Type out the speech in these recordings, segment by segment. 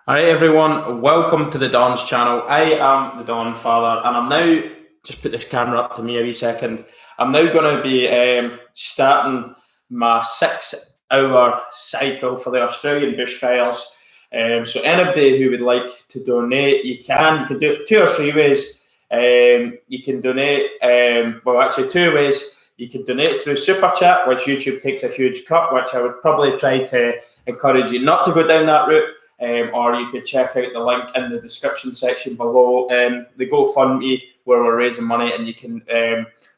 Alright everyone, welcome to the Don's channel. I am the Don Father and I'm now, just put this camera up to me a wee second, I'm now going to be starting my 6-hour cycle for the Australian bushfires. So anybody who would like to donate, you can do it 2 or 3 ways. You can donate, well actually 2 ways. You can donate through Super Chat, which YouTube takes a huge cut, which I would probably try to encourage you not to go down that route. Or you could check out the link in the description section below, the GoFundMe, where we're raising money, and you can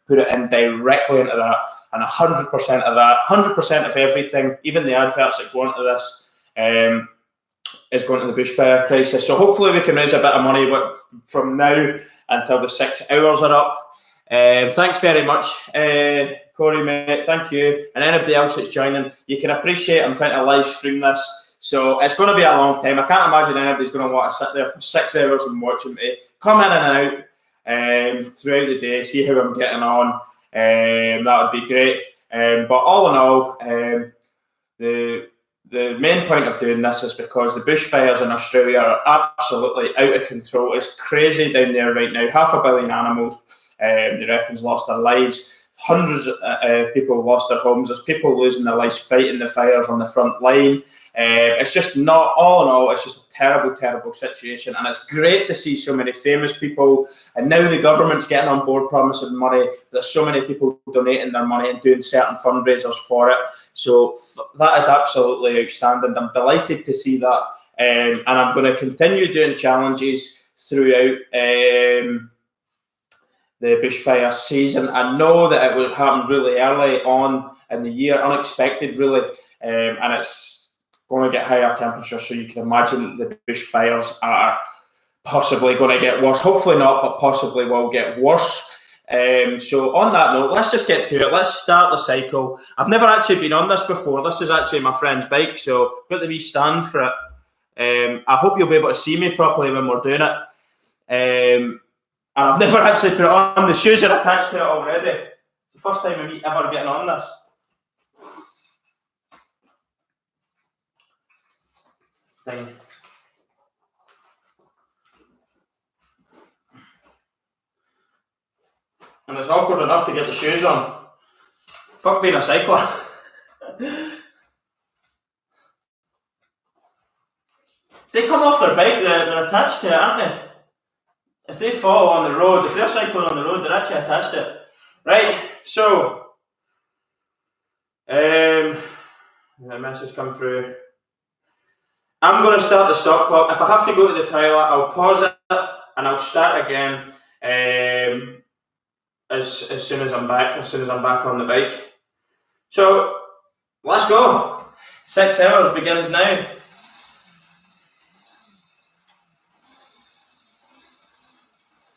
put it in directly into that. And 100% of that, 100% of everything, even the adverts that go into this, is going to the bushfire crisis. So hopefully we can raise a bit of money from now until the 6 hours are up. Thanks very much, Corey, mate. Thank you. And anybody else that's joining, you can appreciate I'm trying to live stream this. So it's going to be a long time. I can't imagine anybody's going to want to sit there for 6 hours and watching me. Come in and out throughout the day, see how I'm getting on. That would be great. But all in all, the main point of doing this is because the bushfires in Australia are absolutely out of control. It's crazy down there right now. 500 million animals, they reckon's lost their lives. Hundreds of people lost their homes. There's people losing their lives fighting the fires on the front line. It's just not, all in all, it's just a terrible, terrible situation. And it's great to see so many famous people. And now the government's getting on board promising money. There's so many people donating their money and doing certain fundraisers for it. So that is absolutely outstanding. I'm delighted to see that. And I'm going to continue doing challenges throughout the bushfire season. I know that it would happen really early on in the year, unexpected really, and it's going to get higher temperatures, so you can imagine the bushfires are possibly going to get worse. Hopefully not, but possibly will get worse. So on that note, let's just get to it. Let's start the cycle. I've never actually been on this before. This is actually my friend's bike, so got the wee stand for it. I hope you'll be able to see me properly when we're doing it. And I've never actually put it on. The shoes are attached to it already. It's the first time I'm ever getting on this. Thing. And it's awkward enough to get the shoes on. Fuck being a cycler. If they come off their bike, they're attached to it, aren't they? If they fall on the road, if they're cycling on the road, they're actually attached to it. Right, so the message come through. I'm going to start the stop clock. If I have to go to the toilet, I'll pause it and I'll start again as soon as I'm back. As soon as I'm back on the bike. So let's go. 6 hours begins now.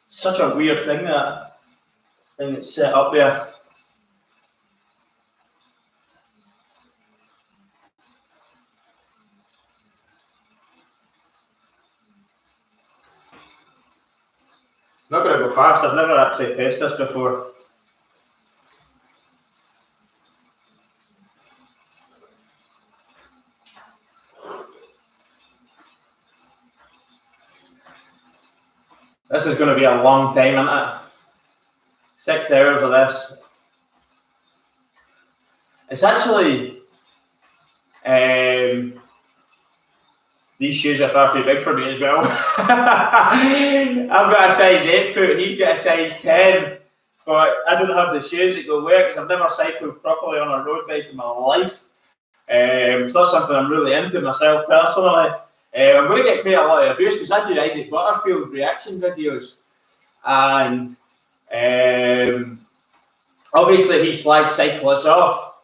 Such a weird thing, that thing that's set up there. I'm not going to go fast. I've never actually faced this before. This is going to be a long time, isn't it? 6 hours of this. It's actually these shoes are far too big for me as well. I've got a size 8 foot and he's got a size 10. But I don't have the shoes that go wear because I've never cycled properly on a road bike in my life. It's not something I'm really into myself personally. I'm going to get quite a lot of abuse because I do Isaac Butterfield reaction videos. And obviously he slags cyclists off.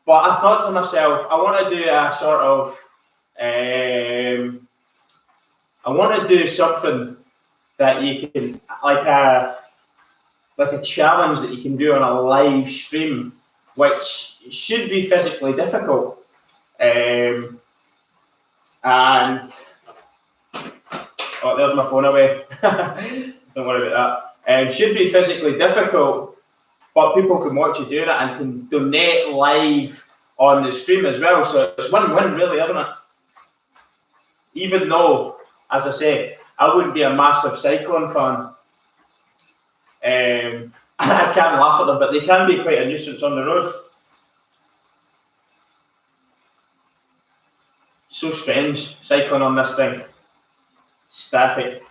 But I thought to myself, I want to do a sort of I want to do something that you can, like a challenge that you can do on a live stream, which should be physically difficult. And oh, there's my phone away. Don't worry about that. Should be physically difficult, but people can watch you do it and can donate live on the stream as well. So it's win-win, really, isn't it? even though, as I say, I wouldn't be a massive cyclone fan. I can't laugh at them, but they can be quite a nuisance on the road. So strange, cycling on this thing. Static.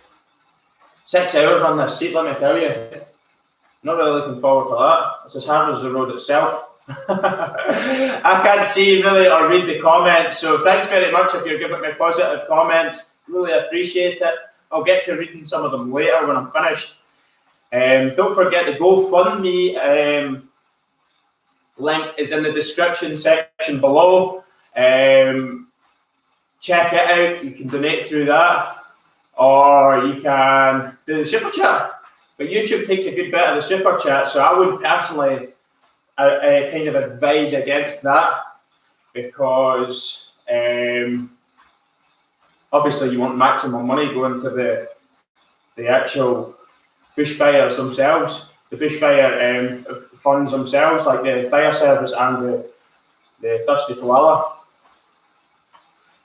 6 hours on this seat, let me tell you. Not really looking forward to that. It's as hard as the road itself. I can't see really or read the comments, so thanks very much if you're giving me positive comments. Really appreciate it. I'll get to reading some of them later when I'm finished. Don't forget the GoFundMe link is in the description section below. Check it out. You can donate through that, or you can do the super chat. But YouTube takes a good bit of the super chat, so I would personally kind of advise against that, because obviously you want maximum money going to the actual bushfires themselves, the bushfire funds themselves, like the fire service and the Thirsty Koala.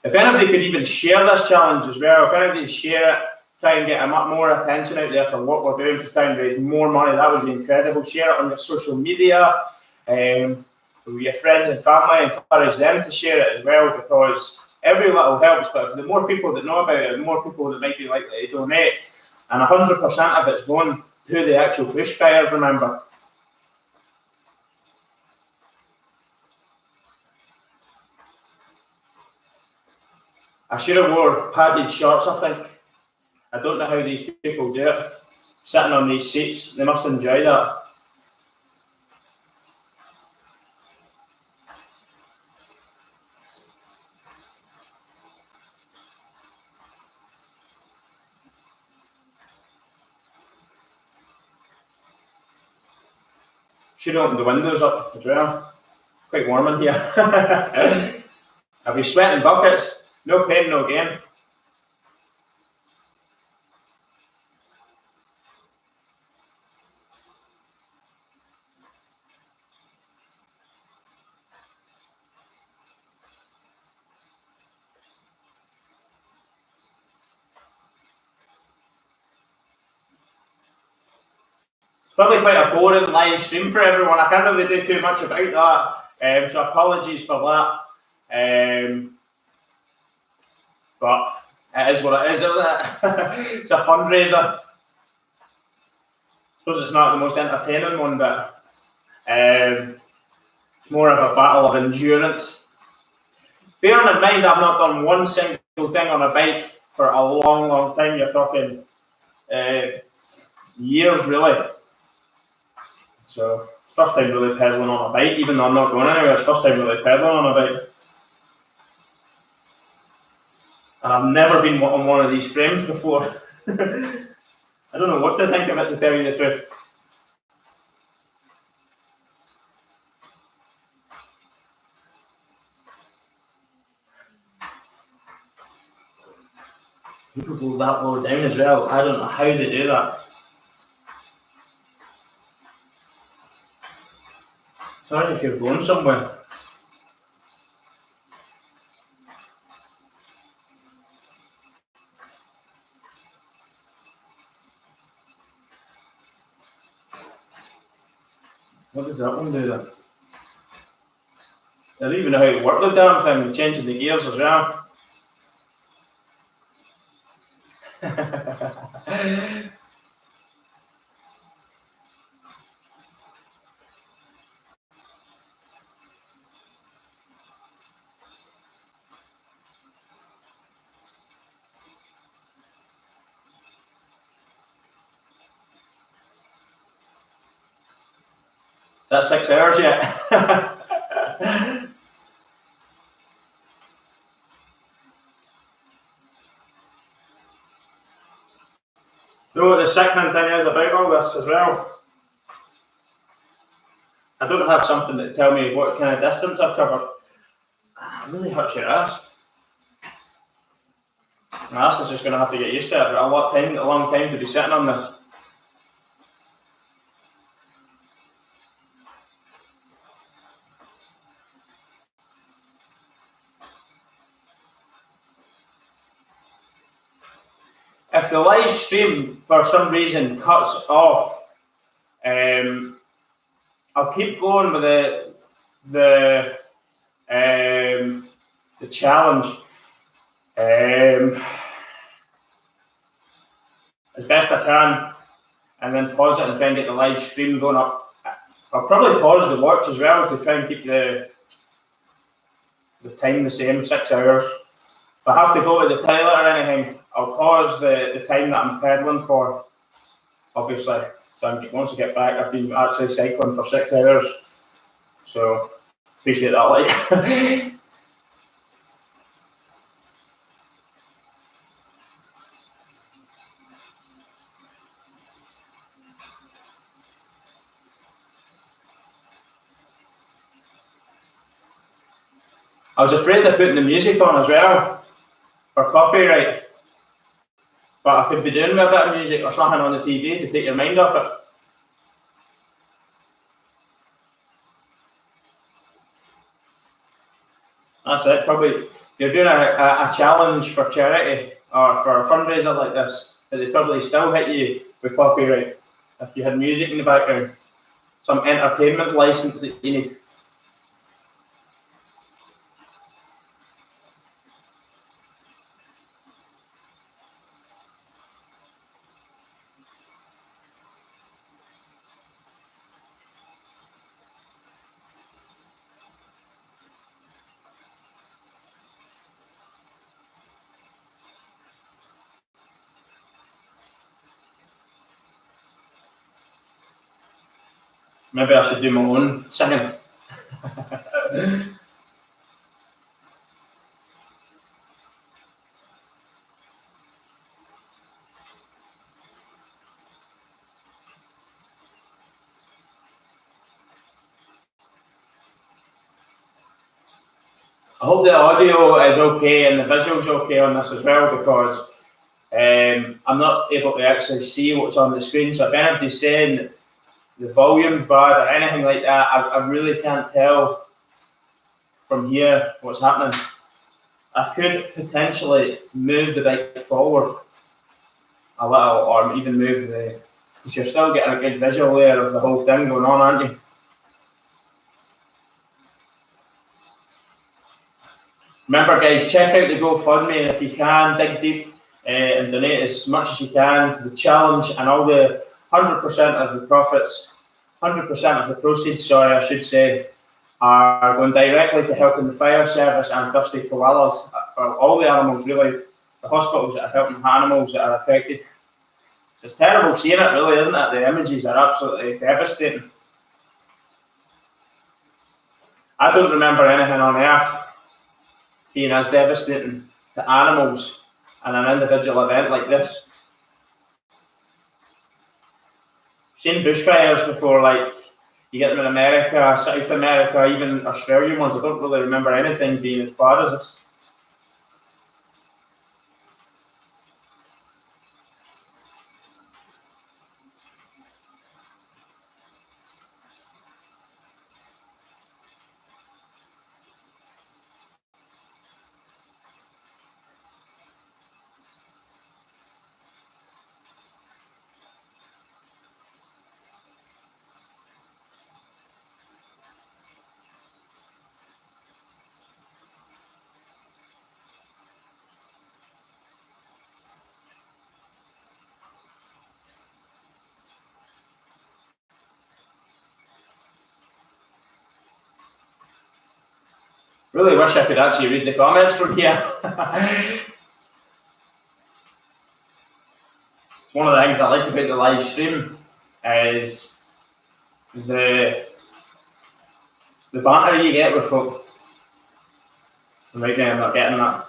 If anybody could even share this challenge as well, if anybody share it, try and get more attention out there for what we're doing to try and raise more money, that would be incredible. Share it on your social media, with your friends and family, encourage them to share it as well, because every little helps, but the more people that know about it, the more people that might be likely to donate, and 100% of it's going to the actual bushfires, remember. I should have wore padded shorts, I think. I don't know how these people do it. Sitting on these seats, they must enjoy that. Should open the windows up as well. Quite warm in here. I'll be sweating buckets. No pain, no gain. Probably quite a boring live stream for everyone. I can't really do too much about that, so apologies for that. But it is what it is, isn't it? It's a fundraiser. I suppose it's not the most entertaining one, but it's more of a battle of endurance. Bearing in mind I've not done one single thing on a bike for a long, long time. You're talking years, really. So, first time really pedaling on a bike, even though I'm not going anywhere, it's first time really pedaling on a bike. And I've never been on one of these frames before. I don't know what to think of it, to tell you the truth. People go that low down as well. I don't know how they do that. Sorry if you're going somewhere. What does that one do then? I don't even know how to work the damn thing, changing the gears as well. Is that 6 hours yet? You know what the sickening thing is about all this as well? I don't have something to tell me what kind of distance I've covered. It really hurts your ass. My ass is just going to have to get used to it. I've got a long time to be sitting on this. if the live stream for some reason cuts off, I'll keep going with the challenge as best I can, and then pause it and try and get the live stream going up. I'll probably pause the watch as well to try and keep the time the same, 6 hours. If I have to go to the toilet or anything, I'll pause the time that I'm pedaling for, obviously. So once I get back, I've been actually cycling for 6 hours. So appreciate that, like. I was afraid of putting the music on as well for copyright, but I could be doing with a bit of music or something on the TV to take your mind off it. That's it. Probably you're doing a challenge for charity or for a fundraiser like this, but they probably still hit you with copyright if you had music in the background, some entertainment license that you need. Maybe I should do my own singing. I hope the audio is okay and the visuals okay on this as well, because I'm not able to actually see what's on the screen. So if anybody's saying the volume's bad or anything like that, I really can't tell from here what's happening. I could potentially move the bike forward a little, or even move because you're still getting a good visual there of the whole thing going on, aren't you? Remember, guys, check out the GoFundMe, and if you can, dig deep and donate as much as you can to the challenge, and all the 100% of the profits, 100% of the proceeds, sorry, I should say, are going directly to helping the fire service and thirsty koalas, all the animals, really, the hospitals that are helping animals that are affected. It's terrible seeing it, really, isn't it? The images are absolutely devastating. I don't remember anything on Earth being as devastating to animals in an individual event like this. I've seen bushfires before, like you get them in America, South America, even Australian ones. I don't really remember anything being as bad as this. Really wish I could actually read the comments from here. One of the things I like about the live stream is the banter you get with folk. Right now I'm not getting that.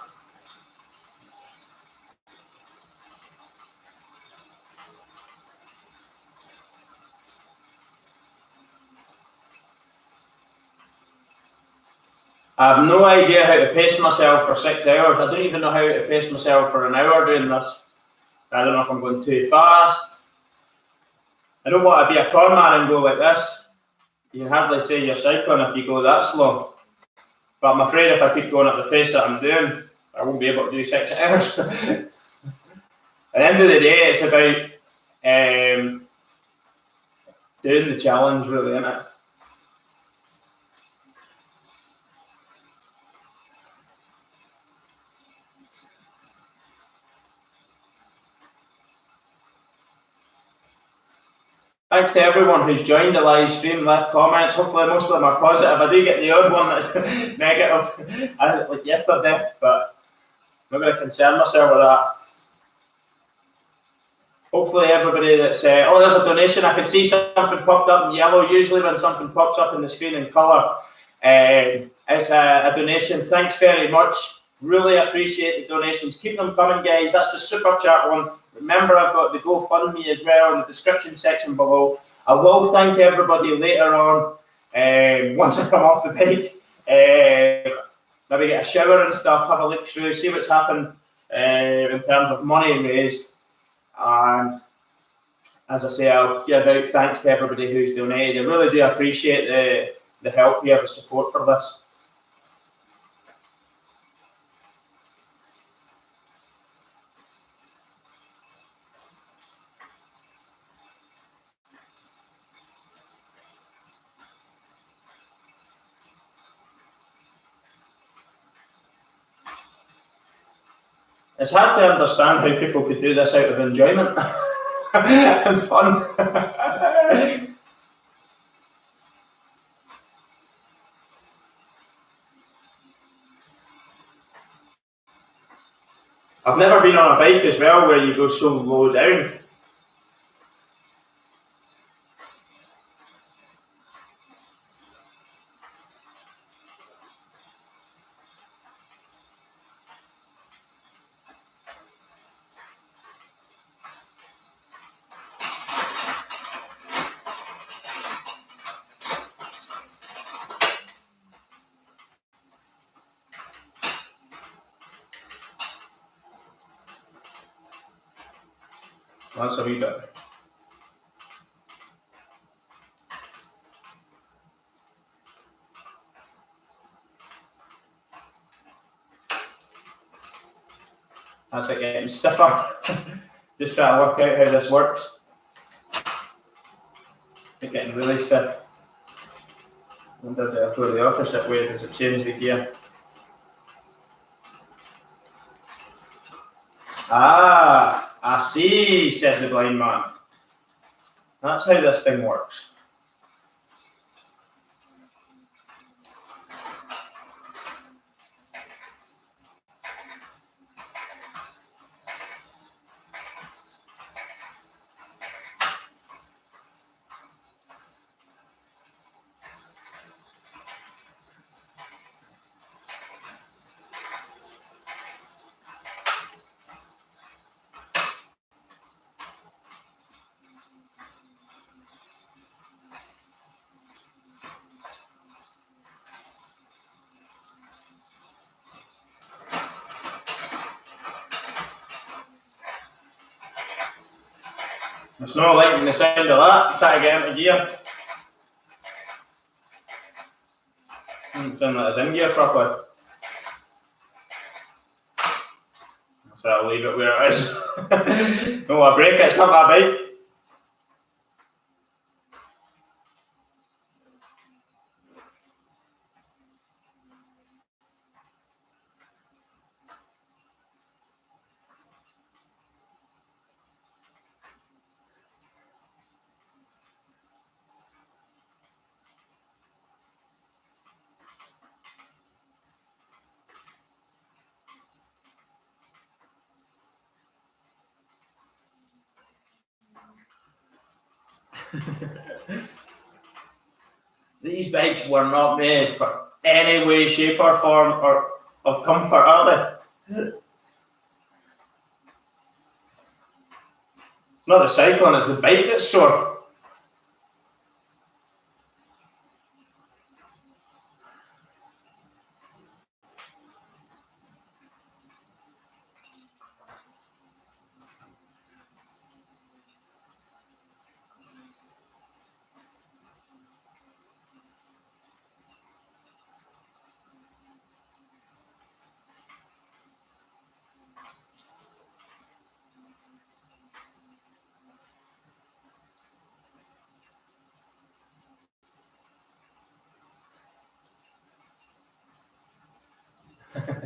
I have no idea how to pace myself for 6 hours. I don't even know how to pace myself for an hour doing this. I don't know if I'm going too fast. I don't want to be a con man and go like this. You can hardly say you're cycling if you go that slow. But I'm afraid if I keep going at the pace that I'm doing, I won't be able to do 6 hours. At the end of the day, it's about doing the challenge, really, isn't it? Thanks to everyone who's joined the live stream, left comments. Hopefully, most of them are positive. I do get the odd one that's negative, like yesterday, but I'm not going to concern myself with that. Hopefully, everybody that's there's a donation. I can see something popped up in yellow. Usually, when something pops up in the screen in colour, it's a donation. Thanks very much. Really appreciate the donations. Keep them coming, guys. That's the super chat one. Remember, I've got the GoFundMe as well in the description section below. I will thank everybody later on once I come off the bike. Maybe get a shower and stuff, have a look through, see what's happened in terms of money raised. And as I say, I'll give out thanks to everybody who's donated. I really do appreciate the help here, the support for this. It's hard to understand how people could do this out of enjoyment and fun. I've never been on a bike as well where you go so low down. That's a wee bit. That's it getting stiffer. Just trying to work out how this works. It's getting really stiff. I wonder if I go the opposite way, does it change the gear? Ah, I see, said the blind man. That's how this thing works. It's not liking the sound of that. Try to get into gear. Doesn't sound like it's in gear properly. So I'll leave it where it is. No, I break it. It's not my bike. These bikes were not made for any way, shape, or form or of comfort, are they? Not the cycling, it's the bike that's sore.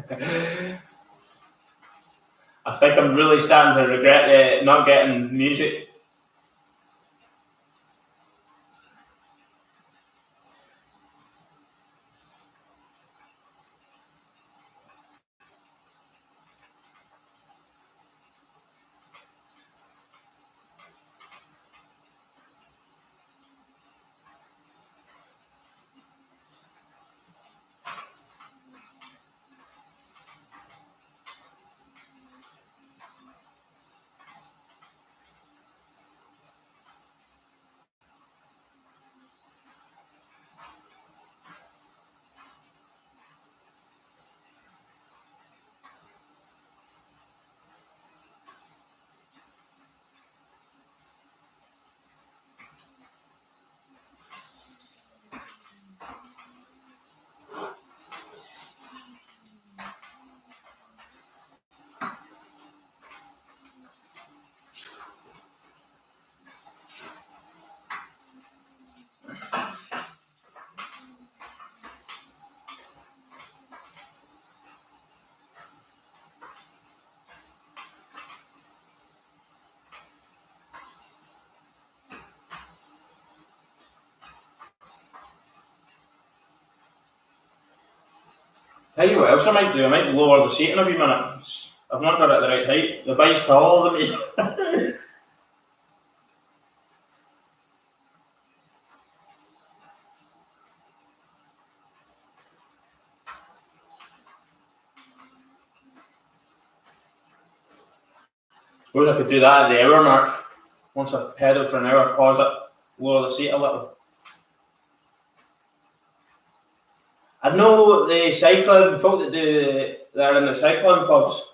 I think I'm really starting to regret not getting music. Tell you what else I might do. I might lower the seat in a wee minute. I've not got it at the right height. The bike's taller than me. Suppose I could do that at the hour mark. Once I've pedalled for an hour, pause it, lower the seat a little. I know the cycling folk that are in the cycling clubs,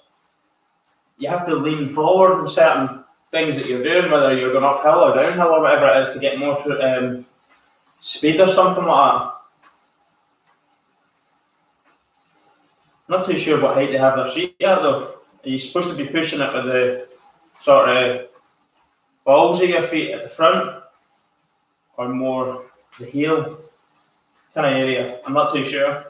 you have to lean forward in certain things that you're doing, whether you're going uphill or downhill or whatever it is, to get more speed or something like that. Not too sure what height they have their seat at though. Are you supposed to be pushing it with the sort of balls of your feet at the front, or more the heel kind of area? I'm not too sure.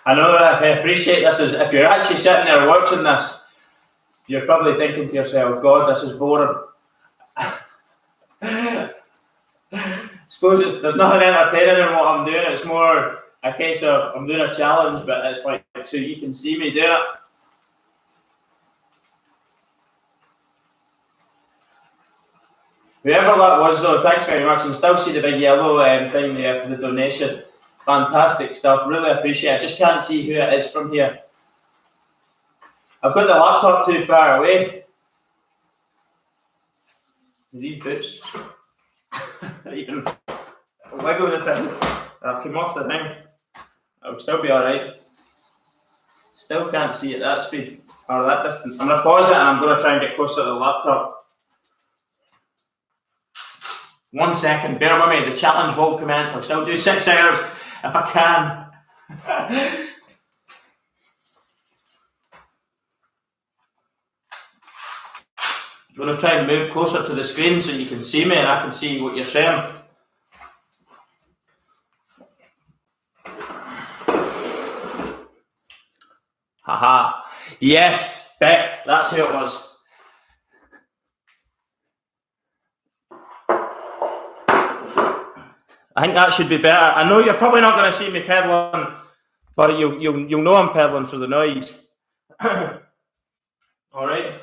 I know that. I appreciate this. If you're actually sitting there watching this, you're probably thinking to yourself, God, this is boring. Suppose there's nothing entertaining in what I'm doing. It's more a case of I'm doing a challenge, but it's like so you can see me doing it. Whoever that was, though, thanks very much. And still see the big yellow thing there for the donation. Fantastic stuff. Really appreciate it. I just can't see who it is from here. I've got the laptop too far away. These boots. Even wiggle the thing. I've come off the thing. It'll still be alright. Still can't see at that speed or that distance. I'm going to pause it and I'm going to try and get closer to the laptop. 1 second, bear with me. The challenge will commence. I'll still do 6 hours if I can. I'm going to try and move closer to the screen so you can see me and I can see what you're saying. Haha. Yes, Beck, that's who it was. I think that should be better. I know you're probably not going to see me pedaling, but you'll know I'm pedaling through the noise. All right.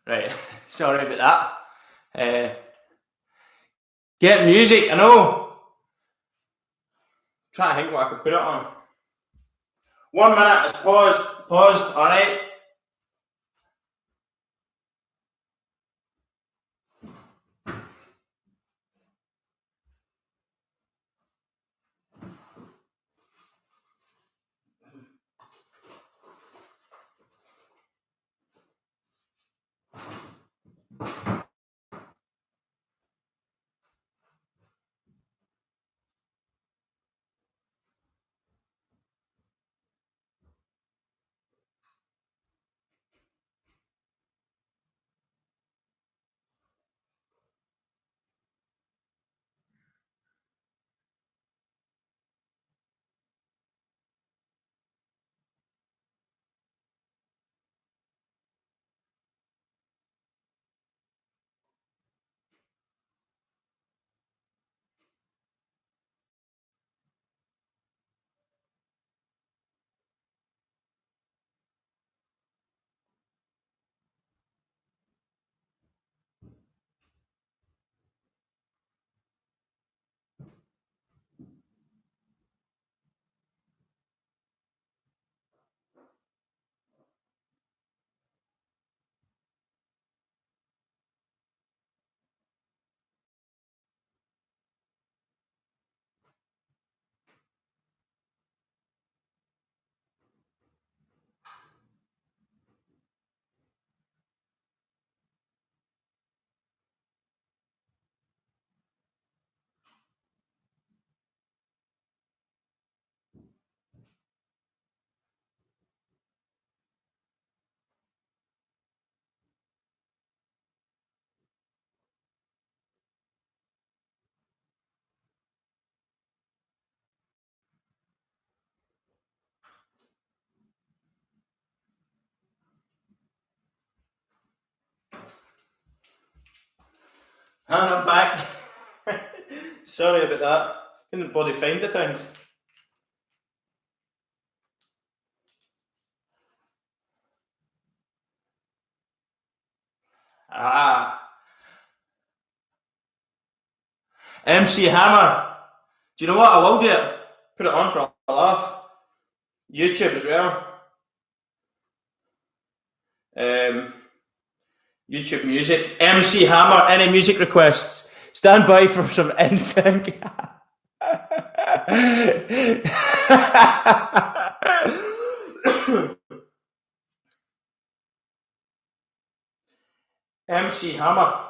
Right, sorry about that. Get music, I know. Trying to think what I could put it on. 1 minute, it's paused, alright. And I'm back. Sorry about that. Couldn't bloody find the things. MC Hammer. Do you know what? I will do it. Put it on for a laugh. YouTube as well. YouTube music. MC Hammer. Any music requests? Stand by for some NSYNC. MC Hammer.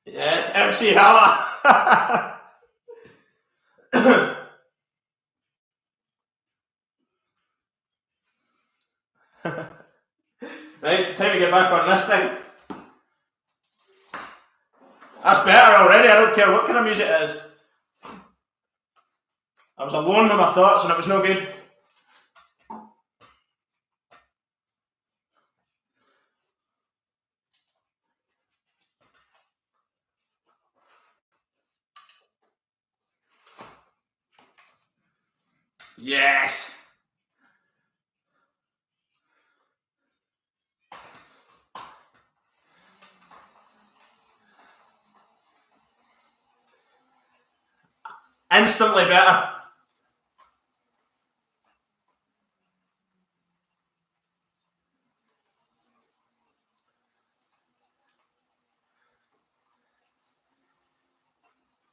Yes, MC Hammer. Right, time to get back on this thing. That's better already, I don't care what kind of music it is. I was alone with my thoughts and it was no good. Yes. Instantly better.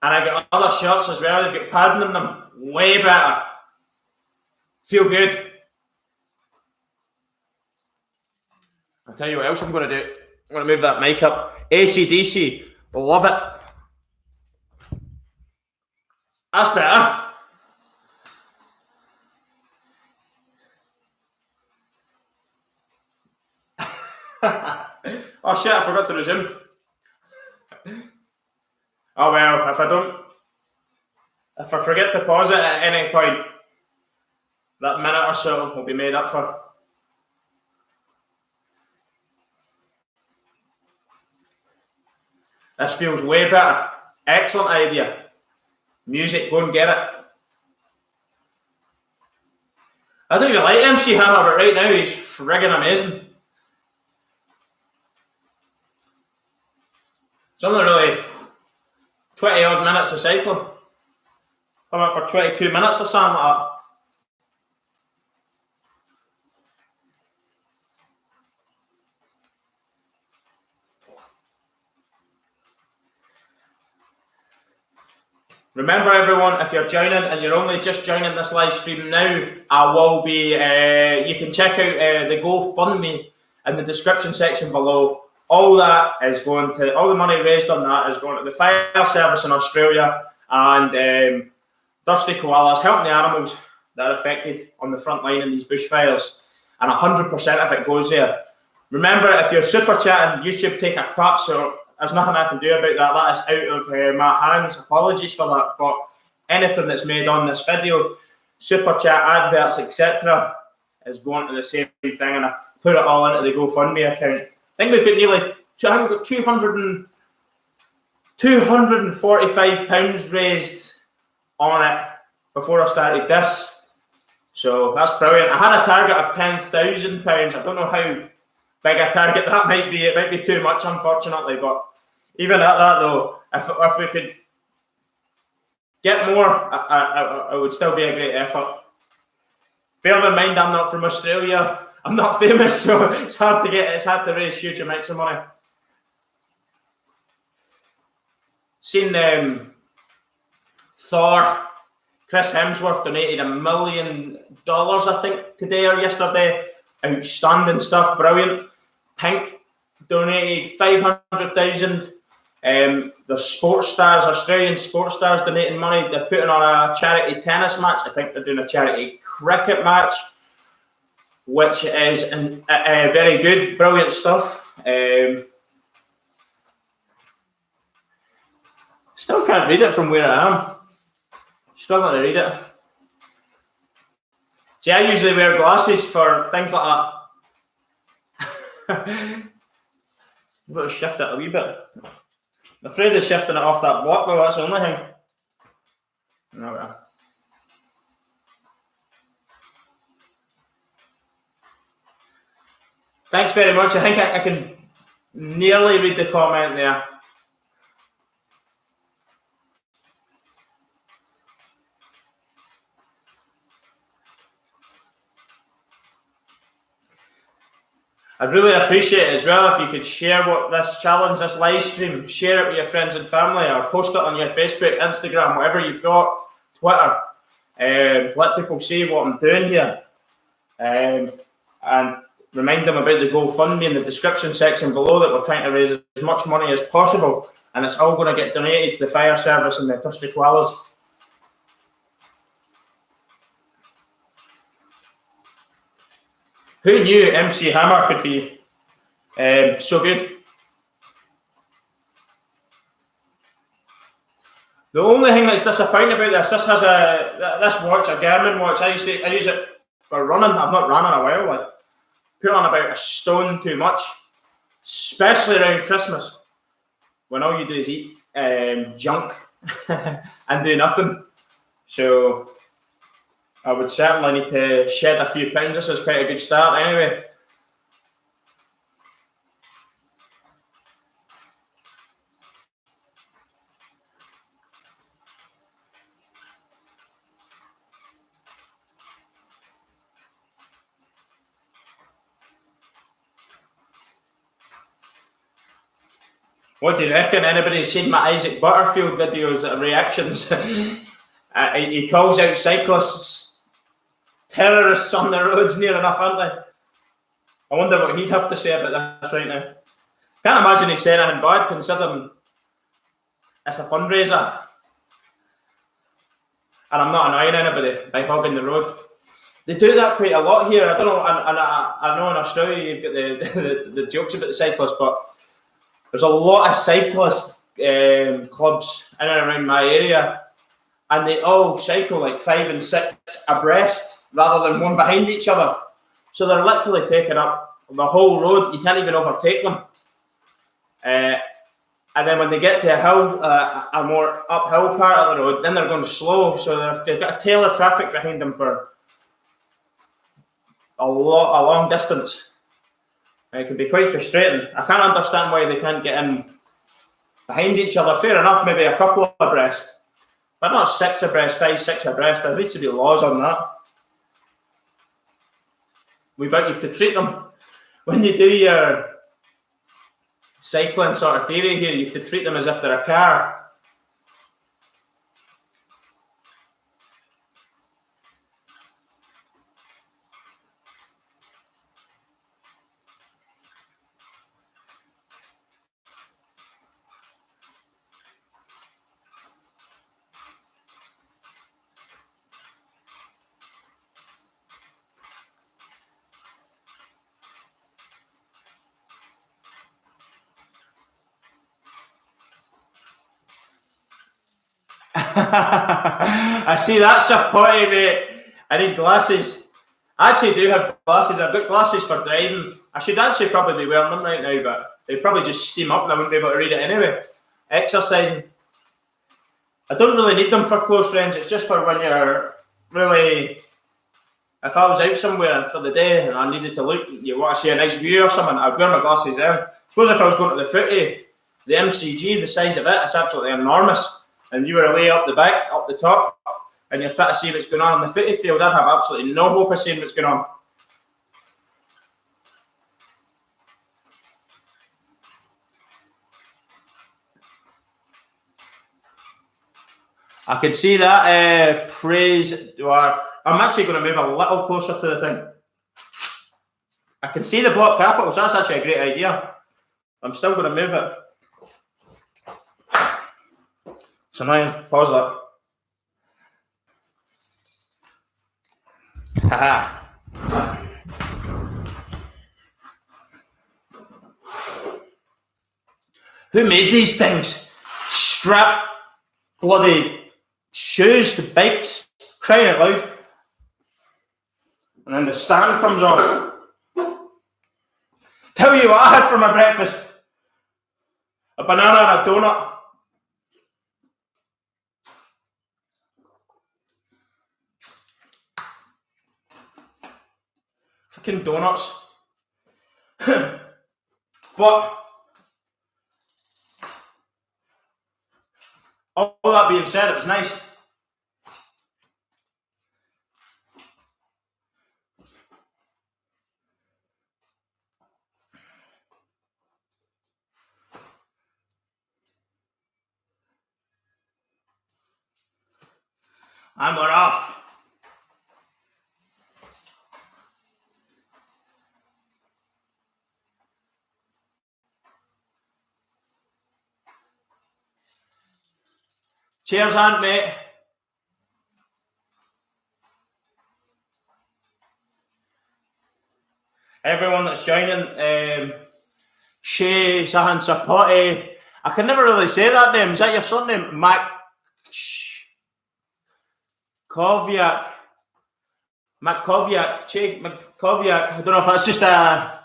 And I got other shirts as well, they've got padding in them. Way better. Feel good. I'll tell you what else I'm going to do. I'm going to move that mic up. AC/DC. Love it. That's better. Oh shit, I forgot to resume. Oh well, if I forget to pause it at any point, that minute or so will be made up for. This feels way better. Excellent idea. Music, go and get it. I don't even like MC Hammer, but right now he's friggin' amazing. It's only really 20 odd minutes of cycling. I went for 22 minutes or something like that. Remember everyone, if you're joining and you're only just joining this live stream now, I will be, you can check out the GoFundMe in the description section below. All that is going to, all the money raised on that is going to the fire service in Australia and thirsty koalas, helping the animals that are affected on the front line in these bushfires. And 100% of it goes there. Remember, if you're super chatting, YouTube take a cut, so there's nothing I can do about that. That is out of my hands. Apologies for that. But anything that's made on this video, super chat, adverts, etc., is going to the same thing, and I put it all into the GoFundMe account. I think we've got nearly, I think we've got 245 pounds raised on it before I started this. So that's brilliant. I had a target of £10,000. I don't know how big a target that might be. It might be too much, unfortunately, but even at that though, if we could get more, it would still be a great effort. Bear in mind, I'm not from Australia. I'm not famous, so it's hard to raise huge amounts of money. Seen Thor, Chris Hemsworth donated $1 million, I think, today or yesterday. Outstanding stuff, brilliant. Pink donated 500,000. There's sports stars, Australian sports stars donating money. They're putting on a charity tennis match. I think they're doing a charity cricket match, which is very good, brilliant stuff. Still can't read it from where I am. Struggling to read it. See, I usually wear glasses for things like that. I've got to shift it a wee bit. I'm afraid of shifting it off that block, though. That's the only thing. No, well. Thanks very much. I think I can nearly read the comment there. I'd really appreciate it as well if you could share what this challenge, this live stream, share it with your friends and family, or post it on your Facebook, Instagram, whatever you've got, Twitter. Let people see what I'm doing here. And remind them about the GoFundMe in the description section below, that we're trying to raise as much money as possible. And it's all going to get donated to the fire service and the thirsty koalas. Who knew MC Hammer could be so good? The only thing that's disappointing about this has this watch, a Garmin watch. I use it for running. I've not run in a while. Like, put on about a stone too much, especially around Christmas, when all you do is eat junk and do nothing. So I would certainly need to shed a few pounds. This is quite a good start anyway. What do you reckon? Anybody seen my Isaac Butterfield videos, reactions? He calls out cyclists terrorists on the roads near enough, aren't they? I wonder what he'd have to say about this right now. Can't imagine he's saying anything bad, considering it's a fundraiser. And I'm not annoying anybody by hogging the road. They do that quite a lot here. I don't know, and I know in Australia you've got the jokes about the cyclists, but there's a lot of cyclist clubs in and around my area, and they all cycle like 5 and 6 abreast rather than one behind each other. So they're literally taking up the whole road. You can't even overtake them. And then when they get to a hill, a more uphill part of the road, then they're going slow. So they've got a tail of traffic behind them for a long distance. And it can be quite frustrating. I can't understand why they can't get in behind each other. Fair enough, maybe a couple abreast, but not 6 abreast, 5, 6 abreast. There needs to be laws on that. But you have to treat them, when you do your cycling sort of theory here, you have to treat them as if they're a car. I see that's a potty, mate. I need glasses. I actually do have glasses. I've got glasses for driving. I should actually probably be wearing them right now, but they probably just steam up and I wouldn't be able to read it anyway. Exercising. I don't really need them for close range. It's just for when you're really... If I was out somewhere for the day and I needed to look, you want to see a nice view or something, I'd wear my glasses there. Suppose if I was going to the footy, the MCG, the size of it's absolutely enormous. And you were away up the back, up the top, and you're trying to see what's going on in the footy field, I'd have absolutely no hope of seeing what's going on. I can see that. Praise Dwar. I'm actually going to move a little closer to the thing. I can see the block capitals. That's actually a great idea. I'm still going to move it. So now, pause that. Haha. Who made these things? Strap bloody shoes to bikes, crying out loud. And then the stand comes off. Tell you what I had for my breakfast. A banana and a donut. Fucking donuts. But all that being said, it was nice. And we're off. Cheers, Aunt, mate. Everyone that's joining, Shay, Sahan Sapoti. I can never really say that name. Is that your surname? Makoviak. Che Makoviak. I don't know if that's just a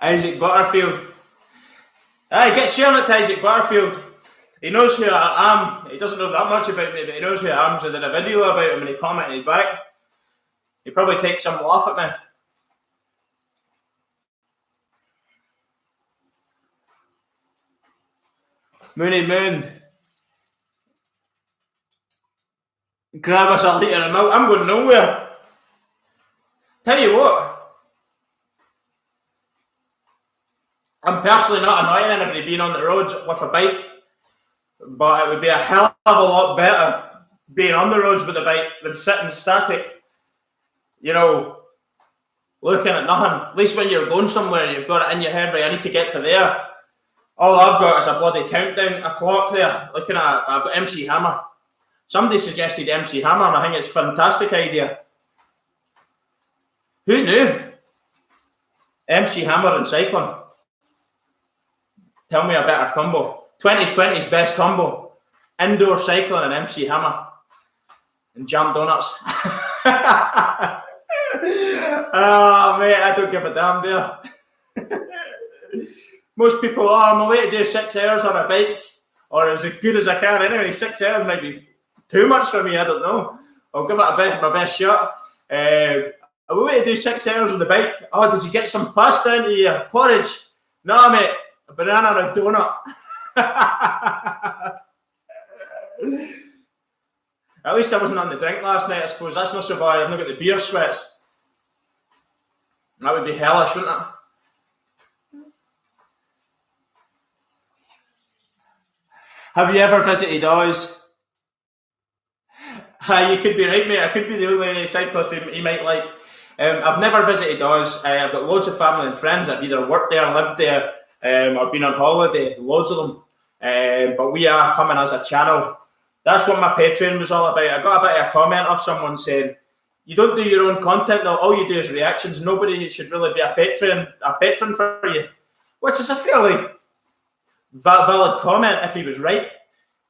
Isaac Butterfield. Get sharing it to Isaac Butterfield. He knows who I am. He doesn't know that much about me, but he knows who I am. So I did a video about him and he commented back. He probably takes some laugh at me. Moony Moon. Grab us a litre of milk. I'm going nowhere. Tell you what. I'm personally not annoying anybody being on the roads with a bike. But it would be a hell of a lot better being on the roads with a bike than sitting static. You know, looking at nothing. At least when you're going somewhere, you've got it in your head, right, I need to get to there. All I've got is a bloody countdown, a clock there. Looking at, I've got MC Hammer. Somebody suggested MC Hammer, and I think it's a fantastic idea. Who knew? MC Hammer and cycling. Tell me a better combo. 2020's best combo. Indoor cycling and MC Hammer. And jam donuts. Oh, mate, I don't give a damn, dear. Most people are on my way to do 6 hours on a bike, or as good as I can anyway. 6 hours might be too much for me, I don't know. I'll give it my best shot. I'm on my way to do 6 hours on the bike. Oh, did you get some pasta into your porridge? No, mate, a banana and a donut. At least I wasn't on the drink last night, I suppose. That's not so bad. I've not got the beer sweats. That would be hellish, wouldn't it? Have you ever visited Oz? You could be right, mate. I could be the only cyclist he might like. I've never visited Oz. I've got loads of family and friends that have either worked there, lived there, or been on holiday. Loads of them. But we are coming as a channel. That's what my Patreon was all about. I got a bit of a comment of someone saying, "You don't do your own content now. All you do is reactions. Nobody should really be a patron for you," which is a fairly valid comment if he was right.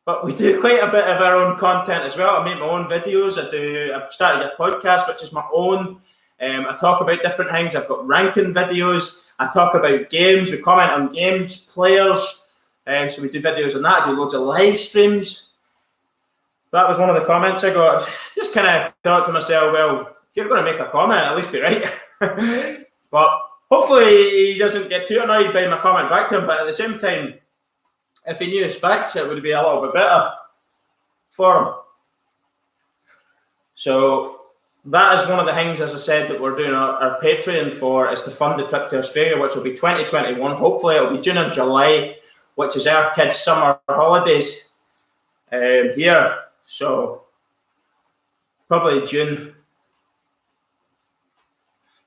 But we do quite a bit of our own content as well. I make my own videos. I've started a podcast, which is my own. I talk about different things. I've got ranking videos. I talk about games. We comment on games, players. So we do videos on that. I do loads of live streams. That was one of the comments I got. Just kind of thought to myself, well, if you're going to make a comment, at least be right. But hopefully he doesn't get too annoyed by my comment back to him. But at the same time, if he knew his facts, it would be a little bit better for him. So that is one of the things, as I said, that we're doing our Patreon for, is to fund the trip to Australia, which will be 2021. Hopefully it'll be June and July, which is our kids' summer holidays here. So probably June.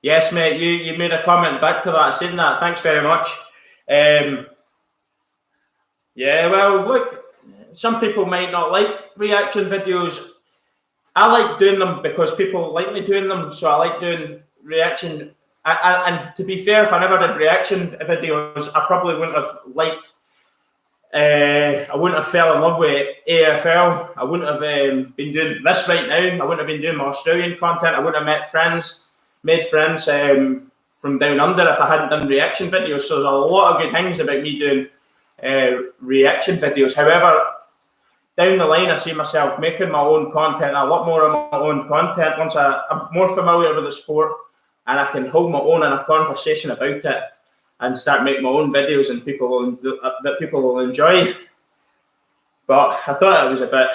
Yes, mate, you made a comment back to that, saying that. Thanks very much. Yeah, well, look, some people might not like reaction videos. I like doing them because people like me doing them, so I like doing reaction. And to be fair, if I never did reaction videos, I probably wouldn't have liked. I wouldn't have fell in love with AFL. I wouldn't have been doing this right now. I wouldn't have been doing my Australian content. I wouldn't have made friends from down under if I hadn't done reaction videos. So there's a lot of good things about me doing reaction videos. However, down the line, I see myself making my own content, a lot more of my own content once I'm more familiar with the sport and I can hold my own in a conversation about it and start making my own videos and that people will enjoy. But I thought it was a bit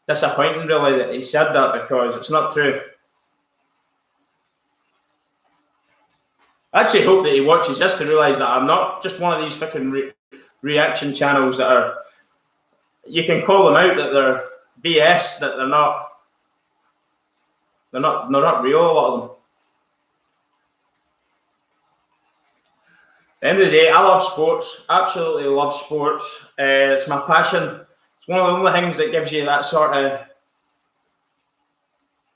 disappointing, really, that he said that, because it's not true. I actually hope that he watches this to realise that I'm not just one of these fucking reaction channels that are, you can call them out that they're BS, that they're not real, a lot of them. At the end of the day, I love sports, absolutely love sports. It's my passion. It's one of the only things that gives you that sort of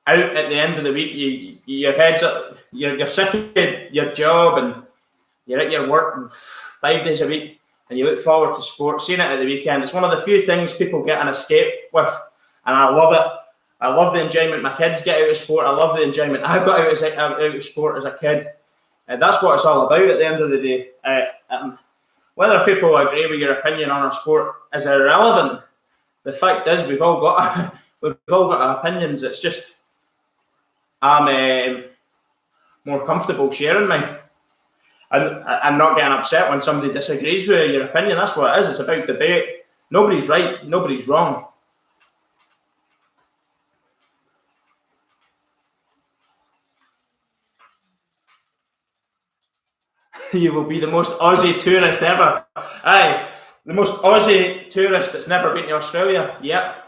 out at the end of the week. Your head's up, you're sick of your job and you're at your work 5 days a week and you look forward to sport, seeing it at the weekend. It's one of the few things people get an escape with, and I love it. I love the enjoyment my kids get out of sport. I love the enjoyment I got out of sport as a kid. That's what it's all about at the end of the day. Whether people agree with your opinion on a sport is irrelevant. The fact is, we've all got our opinions. It's just I'm more comfortable sharing mine. I'm not getting upset when somebody disagrees with your opinion. That's what it is. It's about debate. Nobody's right. Nobody's wrong. You will be the most Aussie tourist ever. Aye, the most Aussie tourist that's never been to Australia. Yep.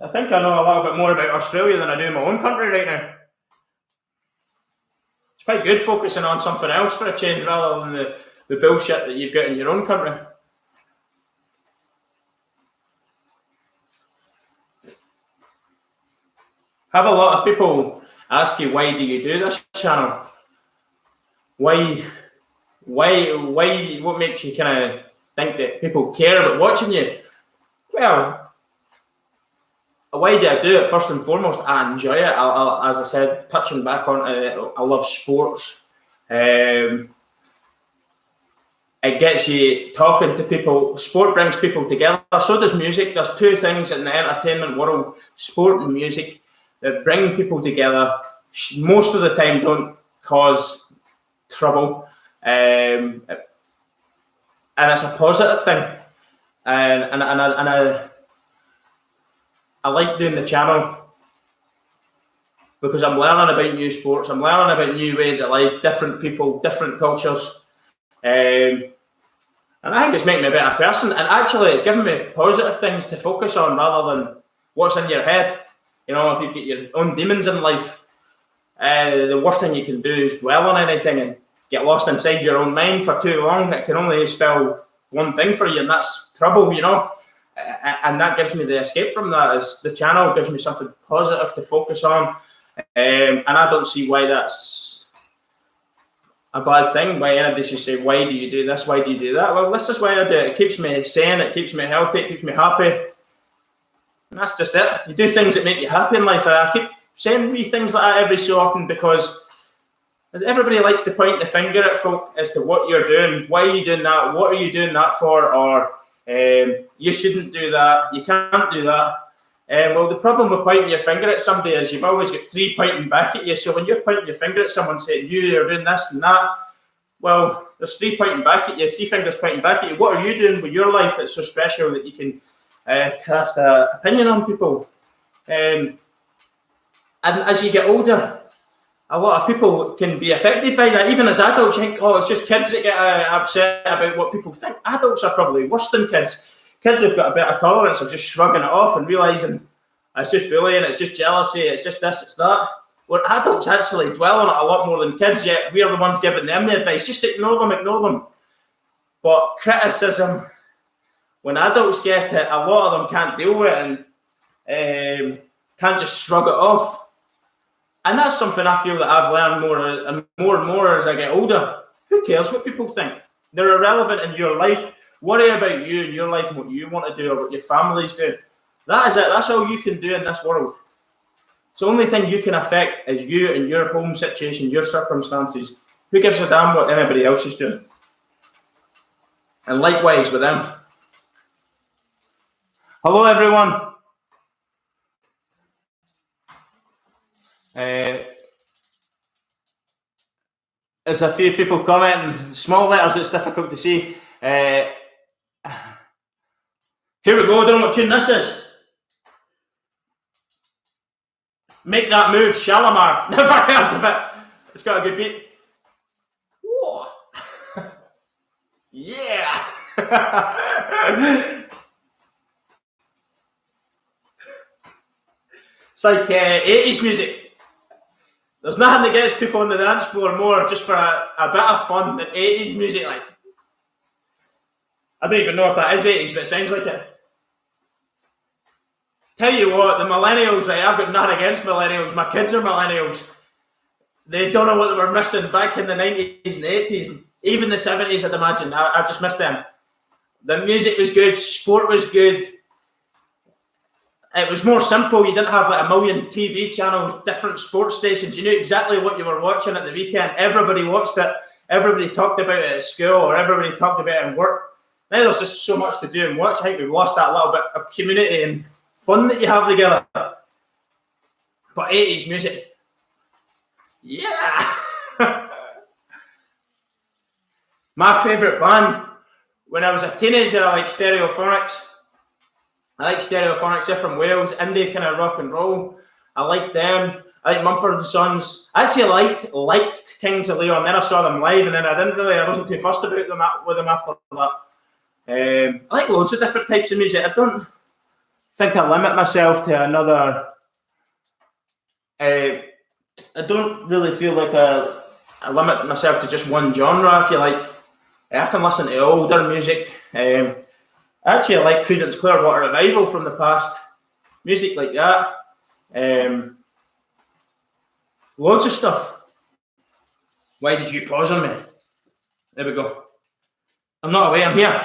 I think I know a little bit more about Australia than I do in my own country right now. It's quite good focusing on something else for a change rather than the bullshit that you've got in your own country. Have a lot of people ask you, why do you do this channel? Why, what makes you kind of think that people care about watching you? Well, why do I do it? First and foremost, I enjoy it. As I said, touching back on it, I love sports. It gets you talking to people. Sport brings people together. So does music. There's two things in the entertainment world, sport and music, that bring people together. Most of the time don't cause trouble. And it's a positive thing. And I like doing the channel because I'm learning about new sports. I'm learning about new ways of life, different people, different cultures. And I think it's making me a better person. And actually, it's giving me positive things to focus on rather than what's in your head. You know, if you've got your own demons in life, the worst thing you can do is dwell on anything and get lost inside your own mind for too long. It can only spell one thing for you, and that's trouble, you know. And that gives me the escape from that. Is the channel gives me something positive to focus on. And I don't see why that's a bad thing. Why anybody should say, why do you do this? Why do you do that? Well, this is why I do it. It keeps me sane, it keeps me healthy, it keeps me happy. And that's just it. You do things that make you happy in life. And I keep saying wee things like that every so often because everybody likes to point the finger at folk as to what you're doing. Why are you doing that? What are you doing that for? Or you shouldn't do that. You can't do that. Well, the problem with pointing your finger at somebody is you've always got three pointing back at you. So when you're pointing your finger at someone saying you're doing this and that, well, there's three pointing back at you, three fingers pointing back at you. What are you doing with your life that's so special that you can cast an opinion on people? And as you get older, a lot of people can be affected by that. Even as adults, you think, oh, it's just kids that get upset about what people think. Adults are probably worse than kids. Kids have got a better tolerance of just shrugging it off and realising it's just bullying, it's just jealousy, it's just this, it's that. Where adults actually dwell on it a lot more than kids, yet we're the ones giving them the advice. Just ignore them. But criticism, when adults get it, a lot of them can't deal with it and can't just shrug it off. And that's something I feel that I've learned more and more as I get older. Who cares what people think? They're irrelevant in your life. Worry about you and your life and what you want to do or what your family's doing. That is it. That's all you can do in this world. It's the only thing you can affect is you and your home situation, your circumstances. Who gives a damn what anybody else is doing? And likewise with them. Hello, everyone. There's a few people commenting. Small letters, it's difficult to see. Here we go, I don't know what tune this is. Make That Move, Shalimar. Never heard of it. It's got a good beat. Whoa. Yeah. It's like 80s music. There's nothing that gets people on the dance floor more just for a bit of fun than 80s music. Like, I don't even know if that is 80s, but it sounds like it. Tell you what, the millennials, right, I've got nothing against millennials. My kids are millennials. They don't know what they were missing back in the 90s and 80s. Even the 70s, I'd imagine. I just missed them. The music was good. Sport was good. It was more simple. You didn't have like a million TV channels, different sports stations. You knew exactly what you were watching at the weekend. Everybody watched it. Everybody talked about it at school or everybody talked about it in work. Now there's just so much to do and watch. I think we've lost that little bit of community and fun that you have together. But 80s music. Yeah. My favourite band, when I was a teenager, I liked Stereophonics. They're from Wales, indie kind of rock and roll. I liked them. I like Mumford & Sons. I actually liked Kings of Leon. Then I saw them live, and then I wasn't too fussed about them with them after that. I like loads of different types of music. I don't think I limit myself to another. I don't really feel like I limit myself to just one genre. If you like, I can listen to older music. Actually, I like Creedence Clearwater Revival from the past. Music like that. Loads of stuff. Why did you pause on me? There we go. I'm not away, I'm here.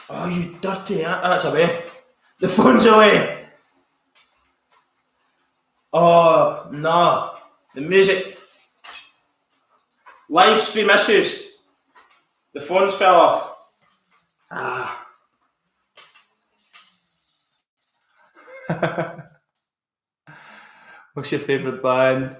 Oh, you dirty, that's away. The phone's away. Oh, no. The music. Live stream issues. The phones fell off. What's your favourite band?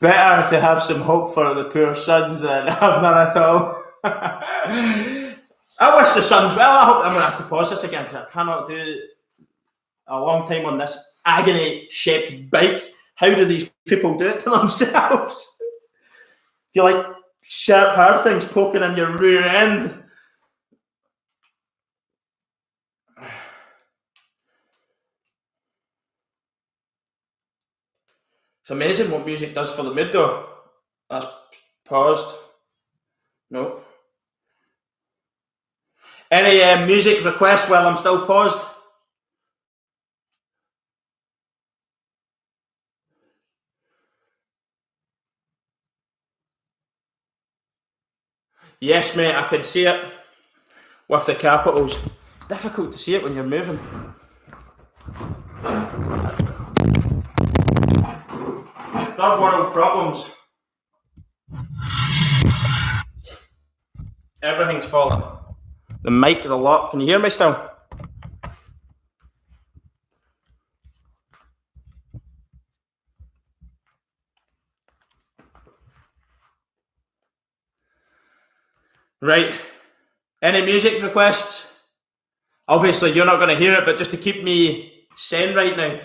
Better to have some hope for the poor Suns than have none at all. I wish the Suns well. I hope I'm going to have to pause this again because I cannot do a long time on this agony-shaped bike. How do these people do it to themselves? You like sharp hard things poking in your rear end. It's amazing what music does for the mood though. That's paused. No. Any music requests while I'm still paused? Yes, mate, I can see it with the capitals. It's difficult to see it when you're moving. Third world problems. Everything's falling. The mic, the lock. Can you hear me still? Right. Any music requests? Obviously, you're not going to hear it, but just to keep me sane right now.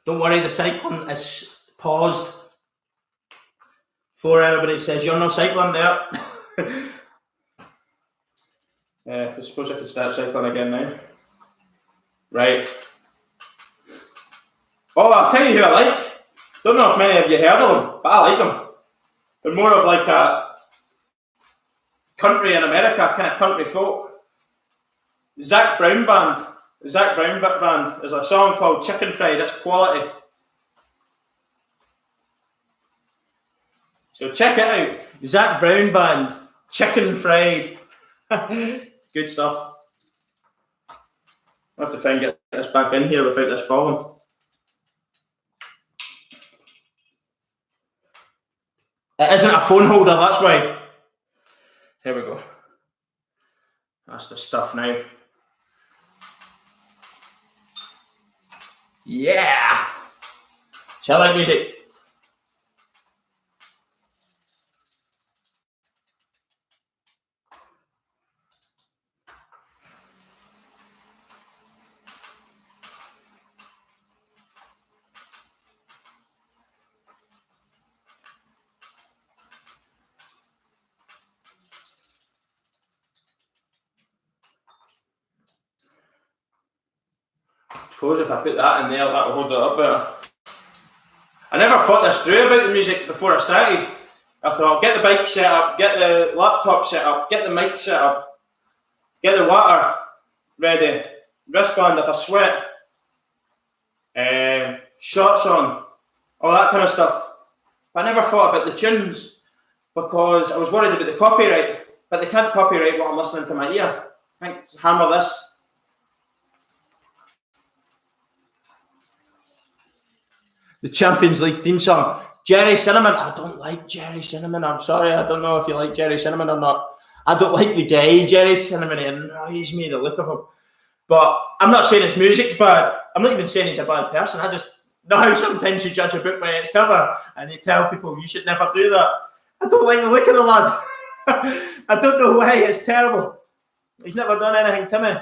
Don't worry, the cycling is paused. Before everybody says you're not cycling there. I suppose I could start cycling again now. Right. Oh, I'll tell you who I like. Don't know if many of you heard of them, but I like them. They're more of like a country in America, kind of country folk. Zach Brown Band. The Zach Brown Band. There's a song called Chicken Fried. It's quality. So check it out. Zach Brown Band. Chicken Fried. Good stuff. I'll have to try and get this back in here without this falling. It isn't a phone holder, that's why. Here we go. That's the stuff now. Yeah! So I like music. I suppose if I put that in there, that'll hold it up better. I never thought this through about the music before I started. I thought, get the bike set up, get the laptop set up, get the mic set up, get the water ready, wristband if I sweat, shorts on, all that kind of stuff. But I never thought about the tunes because I was worried about the copyright. But they can't copyright what I'm listening to my ear. I think hammer this. The Champions League theme song. Jerry Cinnamon. I don't like Jerry Cinnamon. I'm sorry. I don't know if you like Jerry Cinnamon or not. I don't like the guy, Jerry Cinnamon. He annoys me, the look of him. But I'm not saying his music's bad. I'm not even saying he's a bad person. I just know how sometimes you judge a book by its cover and you tell people you should never do that. I don't like the look of the lad. I don't know why. It's terrible. He's never done anything to me.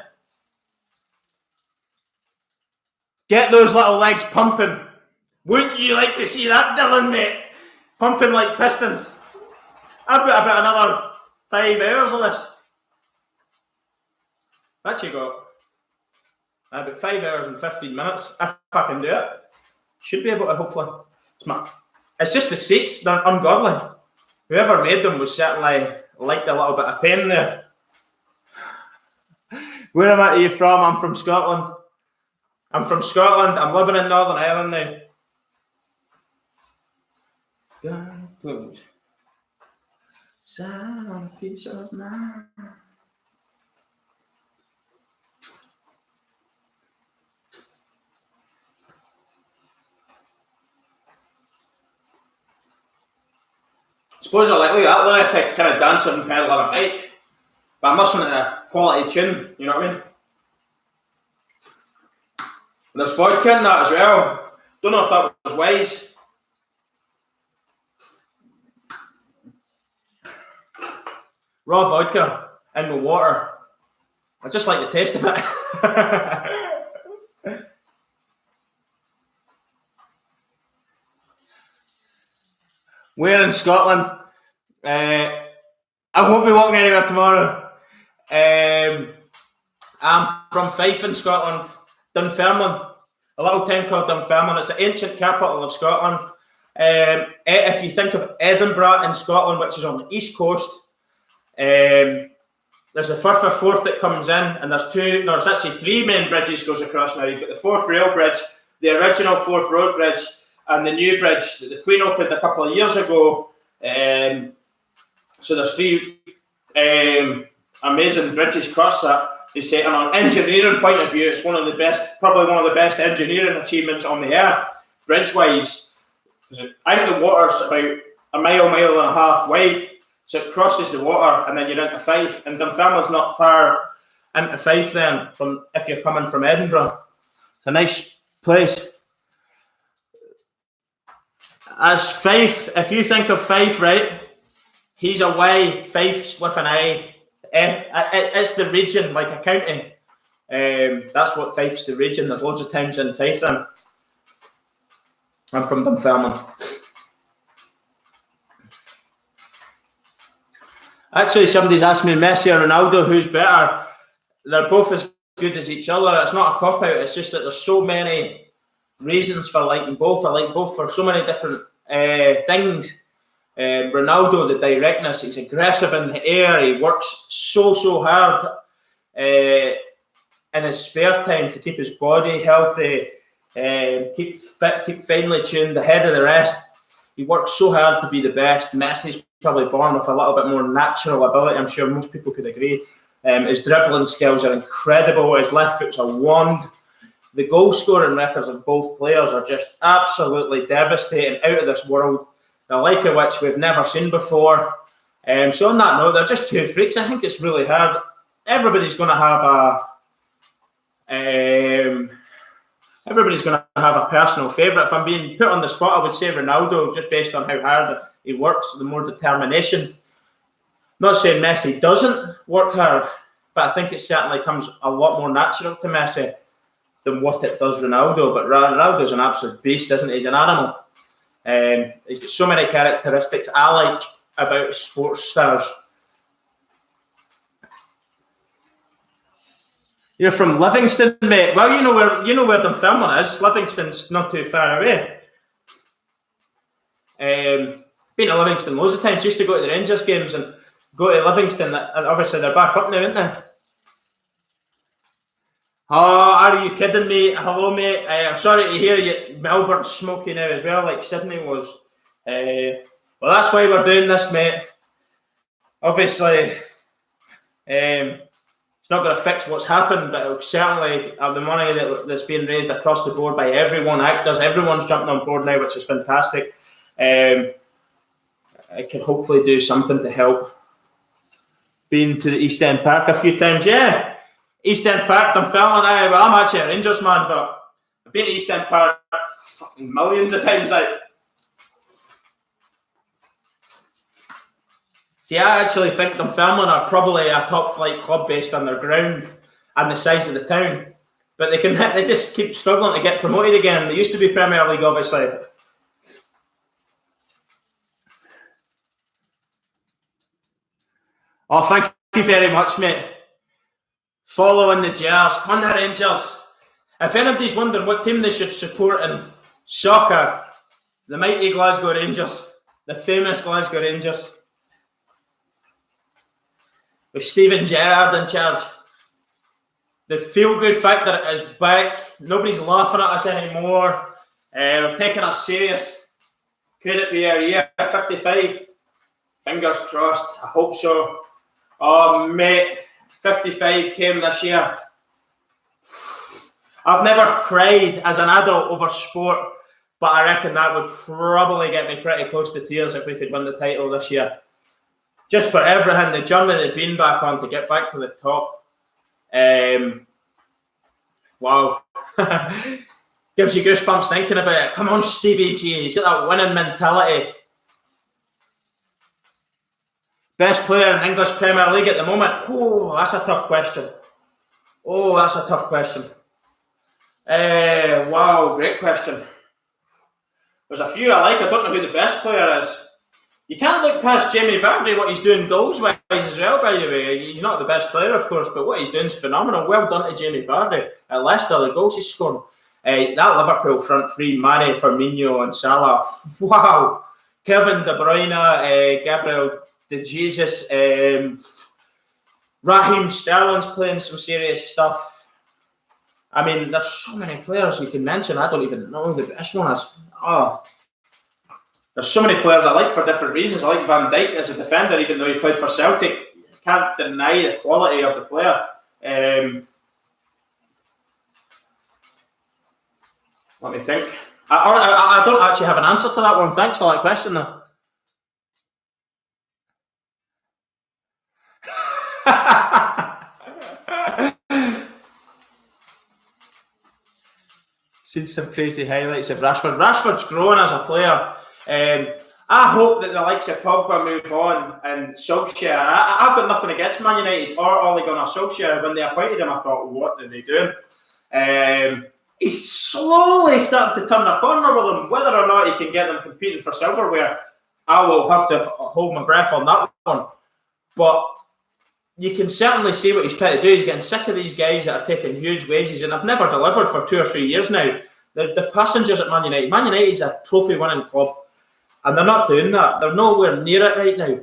Get those little legs pumping. Wouldn't you like to see that, Dylan, mate? Pumping like pistons. I've got about another 5 hours of this. I've actually got about 5 hours and 15 minutes, if I can do it. Should be able to, hopefully. It's just the seats, they're ungodly. Whoever made them was certainly liked a little bit of pain there. Where am I from? I'm from Scotland. I'm living in Northern Ireland now. Good. Sat on a piece of mind. suppose I like, look at that lunatic kind of dancing and pedal on a bike, but I'm listening to a quality tune, you know what I mean? And there's vodka in that as well. Don't know if that was wise. Raw vodka in with water. I just like the taste of it. Where in Scotland? I won't be walking anywhere tomorrow. I'm from Fife in Scotland, Dunfermline, a little town called Dunfermline. It's the ancient capital of Scotland. If you think of Edinburgh in Scotland, which is on the east coast, there's a Firth of Forth that comes in, and there's actually three main bridges goes across now. You've got the Forth Rail Bridge, the original Forth Road Bridge, and the new bridge that the Queen opened a couple of years ago. So there's three amazing bridges across that. They say, and on an engineering point of view, it's one of the best, probably one of the best engineering achievements on the earth, bridge-wise. I think the water's about a mile and a half wide, so it crosses the water, and then you're into Fife. And Dunfermline's not far into Fife then, from if you're coming from Edinburgh. It's a nice place. As Fife, if you think of Fife, right, he's away, Fife's with an I. It's the region, like a county. That's what Fife's the region. There's loads of towns in Fife then. I'm from Dunfermline. Actually, somebody's asked me, Messi or Ronaldo, who's better? They're both as good as each other. It's not a cop-out. It's just that there's so many reasons for liking both. I like both for so many different things. Ronaldo, the directness, he's aggressive in the air. He works so hard in his spare time to keep his body healthy, keep fit, keep finely tuned, ahead of the rest. He works so hard to be the best. Messi's probably born with a little bit more natural ability. I'm sure most people could agree. His dribbling skills are incredible. His left foot's a wand. The goal scoring records of both players are just absolutely devastating, out of this world. The like of which we've never seen before. So on that note, they're just two freaks. I think it's really hard. Everybody's going to have a personal favourite. If I'm being put on the spot, I would say Ronaldo, just based on how hard he works, the more determination. Not saying Messi doesn't work hard, but I think it certainly comes a lot more natural to Messi than what it does Ronaldo. But Ronaldo's an absolute beast, isn't he? He's an animal. He's got so many characteristics I like about sports stars. You're from Livingston, mate. Well, you know where Dunfermline is. Livingston's not too far away. Been to Livingston loads of times. Used to go to the Rangers games and go to Livingston. Obviously, they're back up now, aren't they? Oh, are you kidding me? Hello, mate. I'm sorry to hear you. Melbourne's smoky now as well, like Sydney was. Well, that's why we're doing this, mate. Obviously, it's not going to fix what's happened, but it'll certainly the money that's being raised across the board by everyone, actors, everyone's jumping on board now, which is fantastic. I can hopefully do something to help. Been to the East End Park a few times, yeah. East End Park, Dunfermline. Well, I'm actually a Rangers man, but I've been to East End Park fucking millions of times. See, I actually think Dunfermline are probably a top flight club based on their ground and the size of the town. But they just keep struggling to get promoted again. They used to be Premier League, obviously. Oh, thank you very much, mate. Following the Jars, on the Rangers. If anybody's wondering what team they should support in soccer, the mighty Glasgow Rangers, the famous Glasgow Rangers. With Steven Gerrard in charge. The feel-good factor is back. Nobody's laughing at us anymore. We're taking us serious. Could it be our year 55? Fingers crossed. I hope so. Oh, mate. 55 came this year. I've never cried as an adult over sport But I reckon that would probably get me pretty close to tears if we could win the title this year. Just for everything, the journey they've been back on to get back to the top. Wow. Gives you goosebumps thinking about it. Come on, Stevie G. He's got that winning mentality. Best player in English Premier League at the moment? Oh, that's a tough question. Wow, great question. There's a few I like. I don't know who the best player is. You can't look past Jamie Vardy, what he's doing goals-wise as well, by the way. He's not the best player, of course, but what he's doing is phenomenal. Well done to Jamie Vardy. At Leicester, the goals he's scored. That Liverpool front three, Mane, Firmino and Salah. Wow. Kevin De Bruyne, Gabriel De Jesus, Raheem Sterling's playing some serious stuff. I mean, there's so many players you can mention. I don't even know who the best one is. There's so many players I like for different reasons. I like Van Dijk as a defender, even though he played for Celtic. You can't deny the quality of the player. Let me think. I don't actually have an answer to that one. Thanks for that question, though. Seen some crazy highlights of Rashford. Rashford's growing as a player. I hope that the likes of Pogba move on and Solskjaer. I've got nothing against Man United or Ole Gunnar Solskjaer. When they appointed him, I thought, what are they doing? He's slowly starting to turn the corner with them. Whether or not he can get them competing for silverware, I will have to hold my breath on that one. But you can certainly see what he's trying to do. He's getting sick of these guys that are taking huge wages and have never delivered for 2 or 3 years now. The passengers at Man United. Man United's a trophy-winning club, and they're not doing that. They're nowhere near it right now.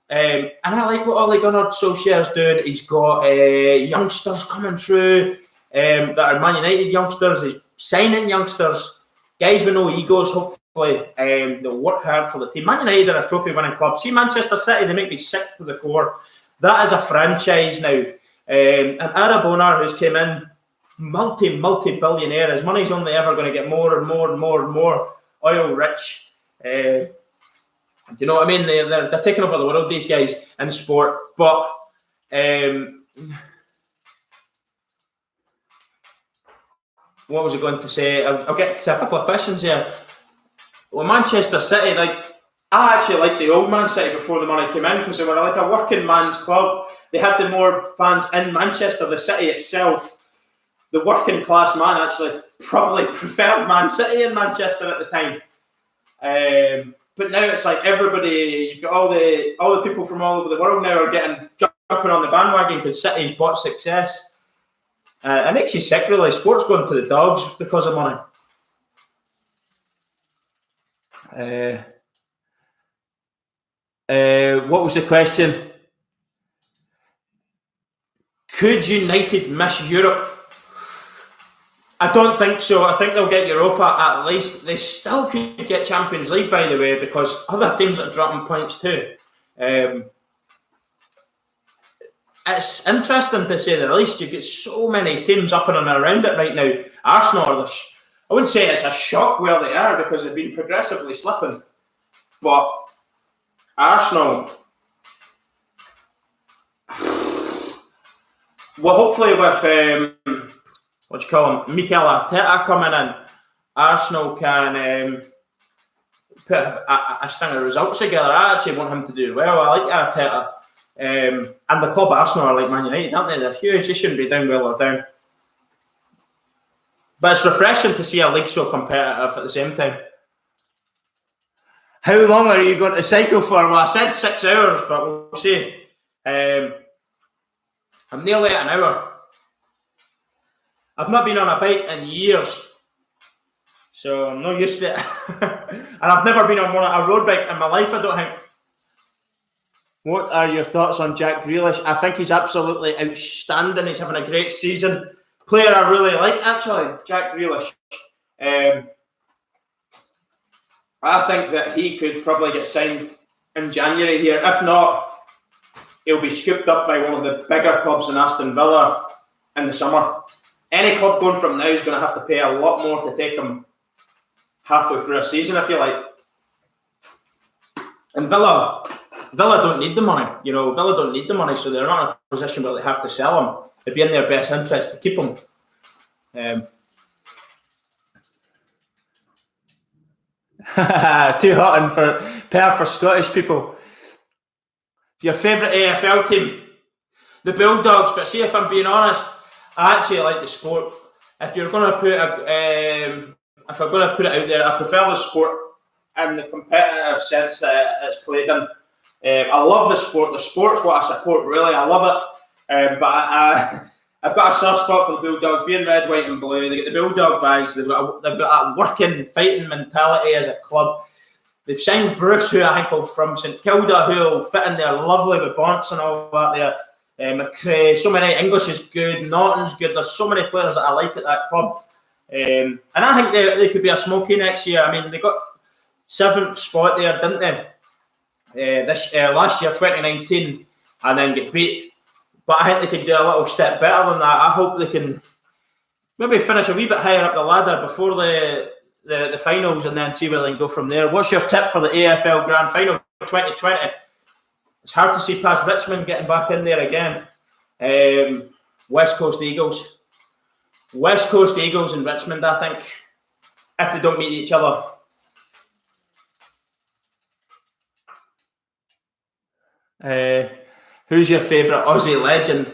And I like what Ole Gunnar Solskjaer's doing. He's got youngsters coming through that are Man United youngsters. He's signing youngsters, guys with no egos, hopefully. They'll work hard for the team. Man United are a trophy-winning club. See Manchester City, they make me sick to the core. That is a franchise now. And Arabona, who's came in, multi-billionaire. His money's only ever going to get more and more and more and more oil rich. Do you know what I mean? They're taking over the world, these guys, in sport. But what was I going to say? I'll get to a couple of questions here. Well, Manchester City, I actually liked the old Man City before the money came in because they were like a working man's club. They had the more fans in Manchester, the city itself. The working class man actually probably preferred Man City in Manchester at the time. But now it's like everybody, you've got all the people from all over the world now are jumping on the bandwagon because City's bought success. It makes you sick, really. Sport's going to the dogs because of money. What was the question? Could United miss Europe? I don't think so. I think they'll get Europa at least. They still could get Champions League, by the way, because other teams are dropping points too. It's interesting to say the least. You've got so many teams up and around it right now. Arsenal, I wouldn't say it's a shock where they are because they've been progressively slipping. But Arsenal, well, hopefully with Mikel Arteta coming in, Arsenal can put a string of results together. I actually want him to do well. I like Arteta. And the club Arsenal are like Man United, aren't they? They're huge. They shouldn't be down well or down. But it's refreshing to see a league so competitive at the same time. How long are you going to cycle for? Well, I said 6 hours, but we'll see. I'm nearly at an hour. I've not been on a bike in years, so I'm not used to it. And I've never been on a road bike in my life, I don't think. What are your thoughts on Jack Grealish? I think he's absolutely outstanding. He's having a great season. Player I really like, actually, Jack Grealish. I think that he could probably get signed in January here. If not, he'll be scooped up by one of the bigger clubs in Aston Villa in the summer. Any club going from now is going to have to pay a lot more to take him. halfway through a season, I feel like. And Villa don't need the money. Villa don't need the money, so they're not in a position where they have to sell them. It'd be in their best interest to keep them. Too hot and for Scottish people. Your favourite AFL team? The Bulldogs. But see, if I'm being honest, I actually like the sport. If you're going to put if I'm going to put it out there, I prefer the sport in the competitive sense that it's played in. I love the sport. The sport's what I support, really. I love it. But I've got a soft spot for the Bulldogs, being red, white and blue. They get the Bulldog badge. They've got that working, fighting mentality as a club. They've signed Bruce, who I think from St Kilda, who will fit in there lovely with Bonts and all that there. McCrae, so many. English is good, Norton's good. There's so many players that I like at that club. And I think they could be a smoky next year. I mean, they got 7th spot there, didn't they? Last year, 2019, and then get beat. But I think they could do a little step better than that. I hope they can maybe finish a wee bit higher up the ladder before the finals, and then see where they can go from there. What's your tip for the AFL Grand Final 2020? It's hard to see past Richmond getting back in there again. West Coast Eagles and Richmond, I think, if they don't meet each other. Who's your favourite Aussie legend?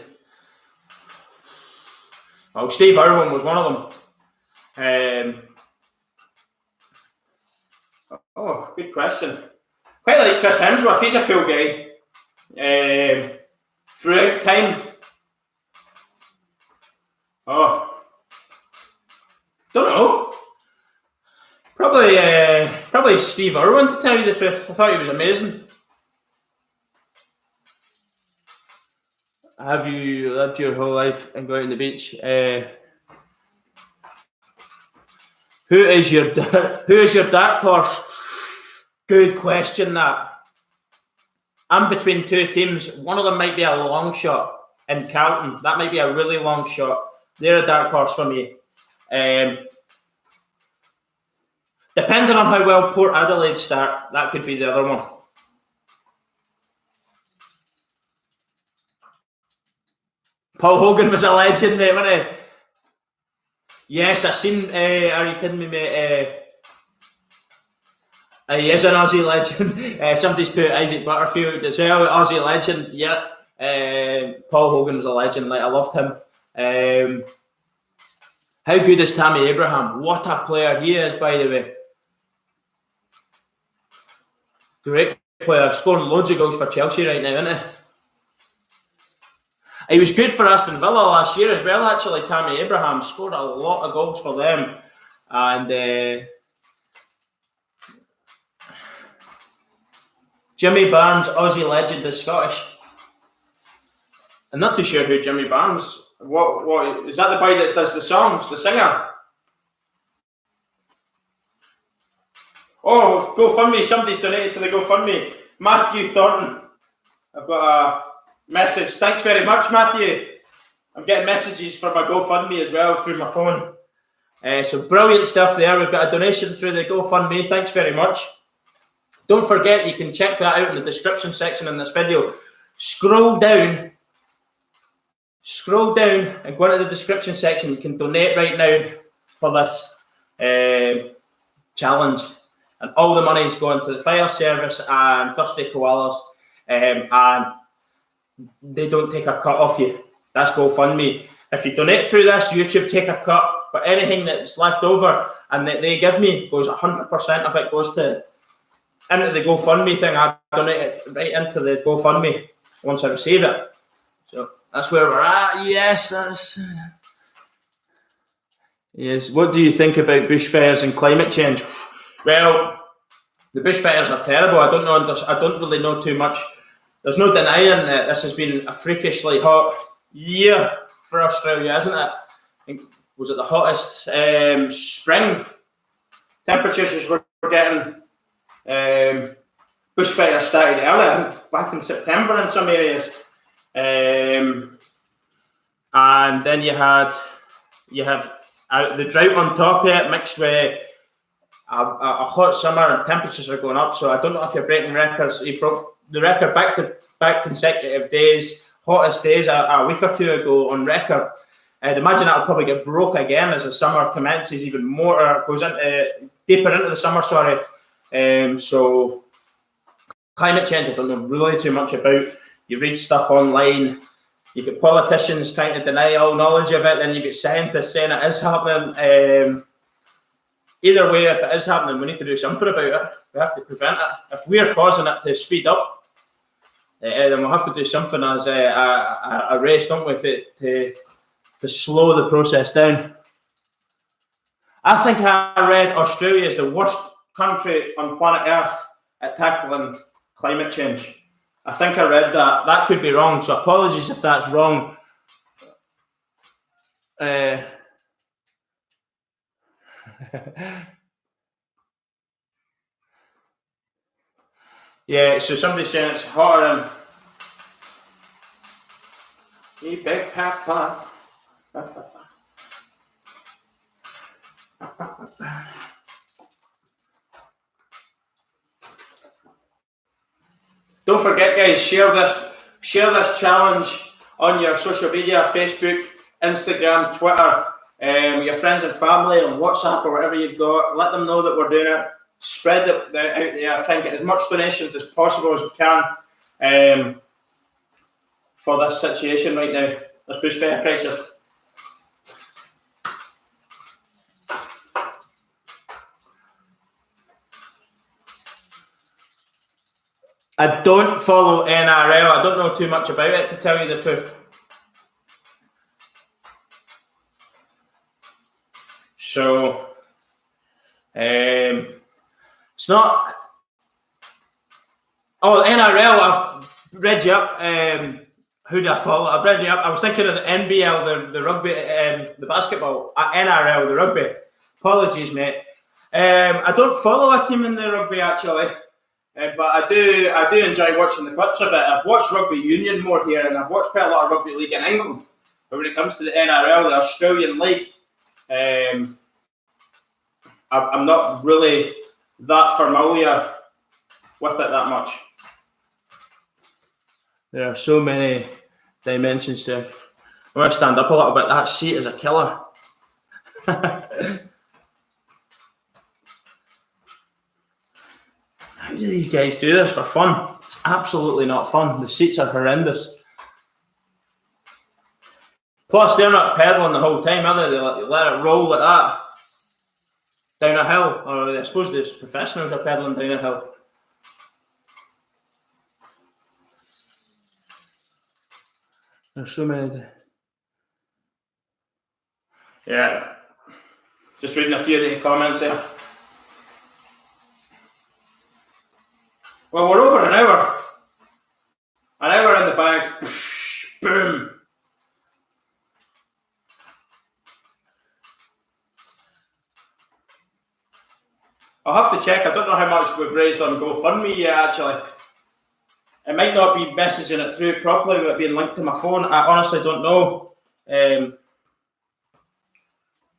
Well, Steve Irwin was one of them. Good question. Quite like Chris Hemsworth. He's a cool guy. Throughout time. Don't know. Probably Steve Irwin, to tell you the truth. I thought he was amazing. Have you lived your whole life and going to the beach? Who is your dark horse? Good question, that. I'm between two teams. One of them might be a long shot in Carlton. That might be a really long shot. They're a dark horse for me. Depending on how well Port Adelaide start, that could be the other one. Paul Hogan was a legend, mate, wasn't he? Yes, I've seen. Are you kidding me, mate? He is an Aussie legend. Somebody's put Isaac Butterfield as well. Aussie legend, yeah. Paul Hogan was a legend. I loved him. How good is Tammy Abraham? What a player he is, by the way. Great player, scoring loads of goals for Chelsea right now, isn't he? He was good for Aston Villa last year as well, actually. Tammy Abraham scored a lot of goals for them. And Jimmy Barnes, Aussie legend, is Scottish. I'm not too sure who Jimmy Barnes. What is that? The boy that does the songs, the singer? Oh, GoFundMe! Somebody's donated to the GoFundMe. Matthew Thornton. I've got a message. Thanks very much, Matthew. I'm getting messages for my GoFundMe as well through my phone. So brilliant stuff there. We've got a donation through the GoFundMe. Thanks very much. Don't forget, you can check that out in the description section in this video. Scroll down and go into the description section. You can donate right now for this challenge. And all the money is going to the fire service and Thirsty Koalas. And they don't take a cut off you. That's GoFundMe. If you donate through this, YouTube take a cut. But anything that's left over and that they give me goes 100% of it goes into the GoFundMe thing. I donate it right into the GoFundMe once I receive it. So that's where we're at. Yes. What do you think about bushfires and climate change? Well, the bushfires are terrible. I don't really know too much. There's no denying that this has been a freakishly hot year for Australia, isn't it? I think, was it the hottest spring temperatures we're getting? Bushfires started early, back in September in some areas. And then you have the drought on top of it, mixed with a hot summer and temperatures are going up. So I don't know if you're breaking records. He broke the record back consecutive days, hottest days a week or two ago on record. I'd imagine that'll probably get broke again as the summer commences even more, or goes into deeper into the summer. Sorry. So climate change, I don't know really too much about. You read stuff online. You get politicians trying to deny all knowledge of it, then you get scientists saying it is happening. Either way, if it is happening, we need to do something about it. We have to prevent it. If we're causing it to speed up, then we'll have to do something as a race, don't we, to slow the process down. I think I read Australia is the worst country on planet Earth at tackling climate change. I think I read that. That could be wrong, so apologies if that's wrong. Yeah, so somebody's saying it's hotter than you big papa. Don't forget, guys, share this challenge on your social media, Facebook, Instagram, Twitter, your friends and family, on WhatsApp or whatever you've got. Let them know that we're doing it. Spread it out there. Try and get as much donations as possible as we can for this situation right now. This bushfire crisis. I don't follow NRL. I don't know too much about it, to tell you the truth. So, it's not. Oh, NRL. I've read you up. Who do I follow? I've read you up. I was thinking of the NBL, the rugby, the basketball. NRL, the rugby. Apologies, mate. I don't follow a team in the rugby actually. But I do enjoy watching the clips of it. I've watched rugby union more here, and I've watched quite a lot of rugby league in England. But when it comes to the NRL, the Australian League, I'm not really that familiar with it that much. There are so many dimensions to it. I'm going to stand up a little bit. That seat is a killer. How do these guys do this for fun? It's absolutely not fun. The seats are horrendous. Plus, they're not pedaling the whole time, are they? They let it roll like that down a hill. Or I suppose the professionals are pedaling down a hill. There's so many. Yeah. Just reading a few of the comments there. Well, we're over an hour. An hour in the bag. Boom. I'll have to check. I don't know how much we've raised on GoFundMe yet, actually. It might not be messaging it through properly with it being linked to my phone. I honestly don't know.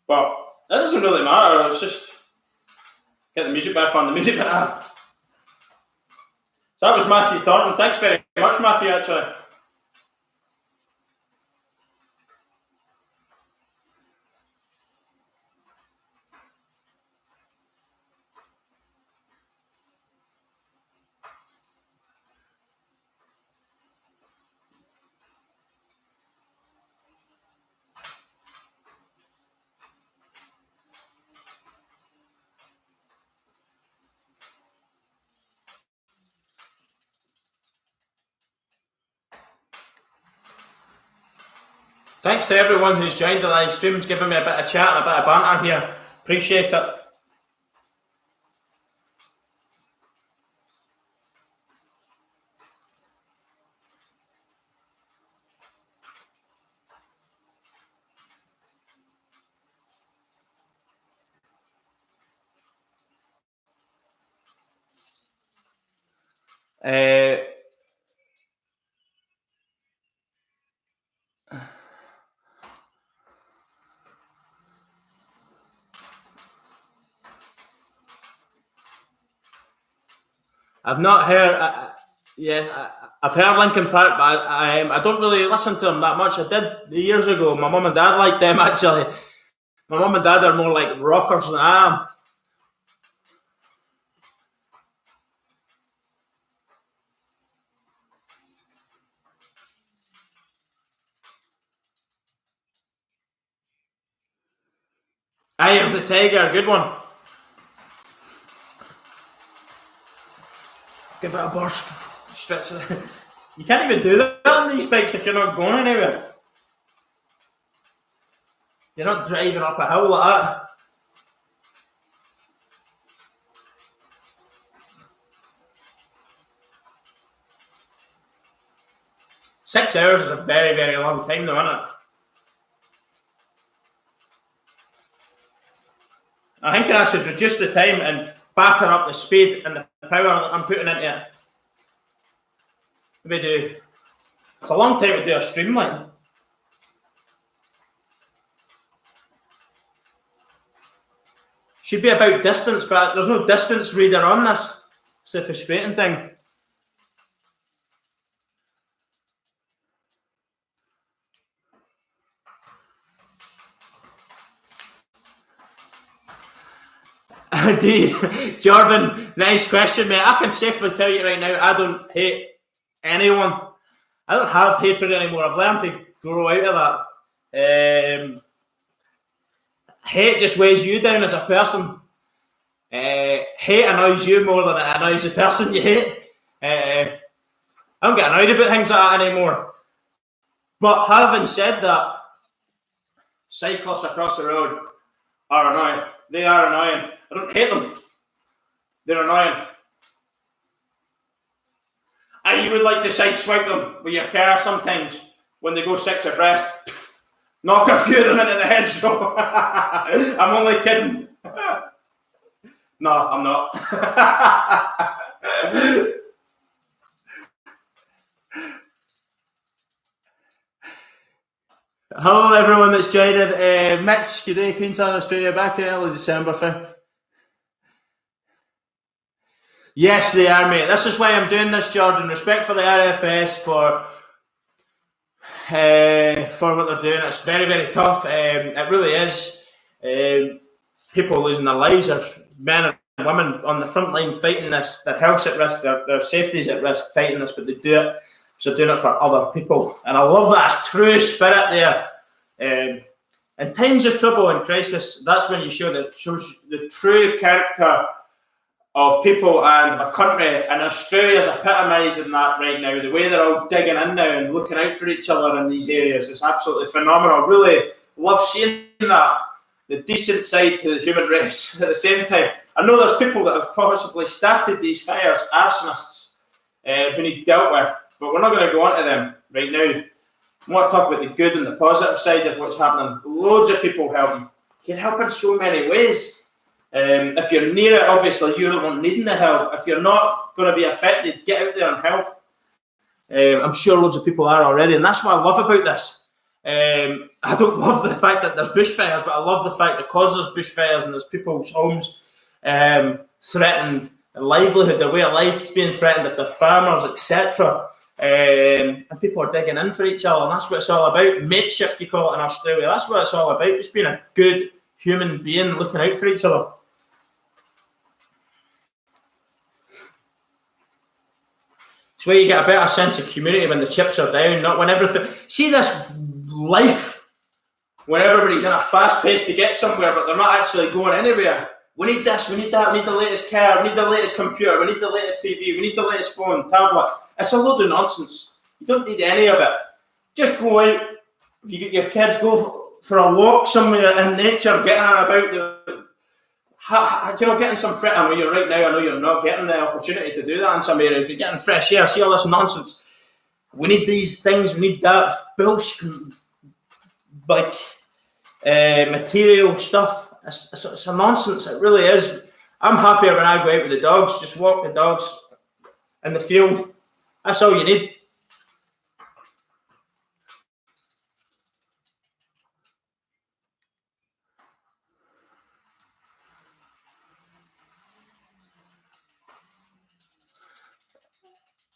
But that doesn't really matter. It's just get the music back on. The music went off. So that was Matthew Thornton. Thanks very much, Matthew, actually. Thanks to everyone who's joined the live stream, giving me a bit of chat and a bit of banter here. Appreciate it. I've not heard. I've heard Linkin Park, but I don't really listen to them that much. I did years ago. My mum and dad liked them actually. My mum and dad are more like rockers than I am. 'Eye of the Tiger', good one. Give it a burst, stretch it. You can't even do that on these bikes if you're not going anywhere. You're not driving up a hill like that. Six hours is a very, very long time though, isn't it? I think I should reduce the time and batter up the speed and the power I'm putting into it. Maybe do. It's a long time to do a streamline. Should be about distance, but there's no distance reader on this. It's a frustrating thing. Indeed. Jordan, nice question, mate. I can safely tell you right now, I don't hate anyone. I don't have hatred anymore. I've learned to grow out of that. Hate just weighs you down as a person. Hate annoys you more than it annoys the person you hate. I don't get annoyed about things like that anymore. But having said that, cyclists across the road are annoying. They are annoying. I don't hate them. They're annoying. And you would like to sideswipe them with your car sometimes when they go six abreast. Knock a few of them into the hedgerow. I'm only kidding. No, I'm not. Hello everyone that's joined in. Mitch, good day, Queenstown, Australia, back in early December for. Yes, they are, mate. This is why I'm doing this, Jordan. Respect for the RFS for what they're doing. It's very, very tough. It really is. People losing their lives. There's men and women on the front line fighting this. Their health's at risk. Their safety's at risk fighting this, but they do it. So doing it for other people. And I love that true spirit there. In times of trouble and crisis, that's when you show the true character of people and a country, and Australia's epitomising that right now. The way they're all digging in now and looking out for each other in these areas is absolutely phenomenal. Really love seeing that. The decent side to the human race at the same time. I know there's people that have possibly started these fires, arsonists, who need dealt with, but we're not going to go on to them right now. I want to talk about the good and the positive side of what's happening. Loads of people helping. You can help in so many ways. If you're near it, obviously you're the one needing the help. If you're not going to be affected, get out there and help. I'm sure loads of people are already, and that's what I love about this. I don't love the fact that there's bushfires, but I love the fact that because there's bushfires and there's people's homes threatened, their livelihood, their way of life is being threatened, if they're farmers, etc. And people are digging in for each other, and that's what it's all about. Mateship, you call it in Australia. That's what it's all about. Just being a good human being, looking out for each other. It's where you get a better sense of community when the chips are down, not when everything. See this life where everybody's in a fast pace to get somewhere, but they're not actually going anywhere. We need this, we need that, we need the latest car, we need the latest computer, we need the latest TV, we need the latest phone, tablet. It's a load of nonsense. You don't need any of it. Just go out. If you get your kids, go for a walk somewhere in nature, getting about getting some fresh. I know you're right now. I know you're not getting the opportunity to do that in some areas. You're getting fresh air. See all this nonsense. We need these things. We need that bullshit, like material stuff. It's a nonsense. It really is. I'm happier when I go out with the dogs. Just walk the dogs in the field. That's all you need.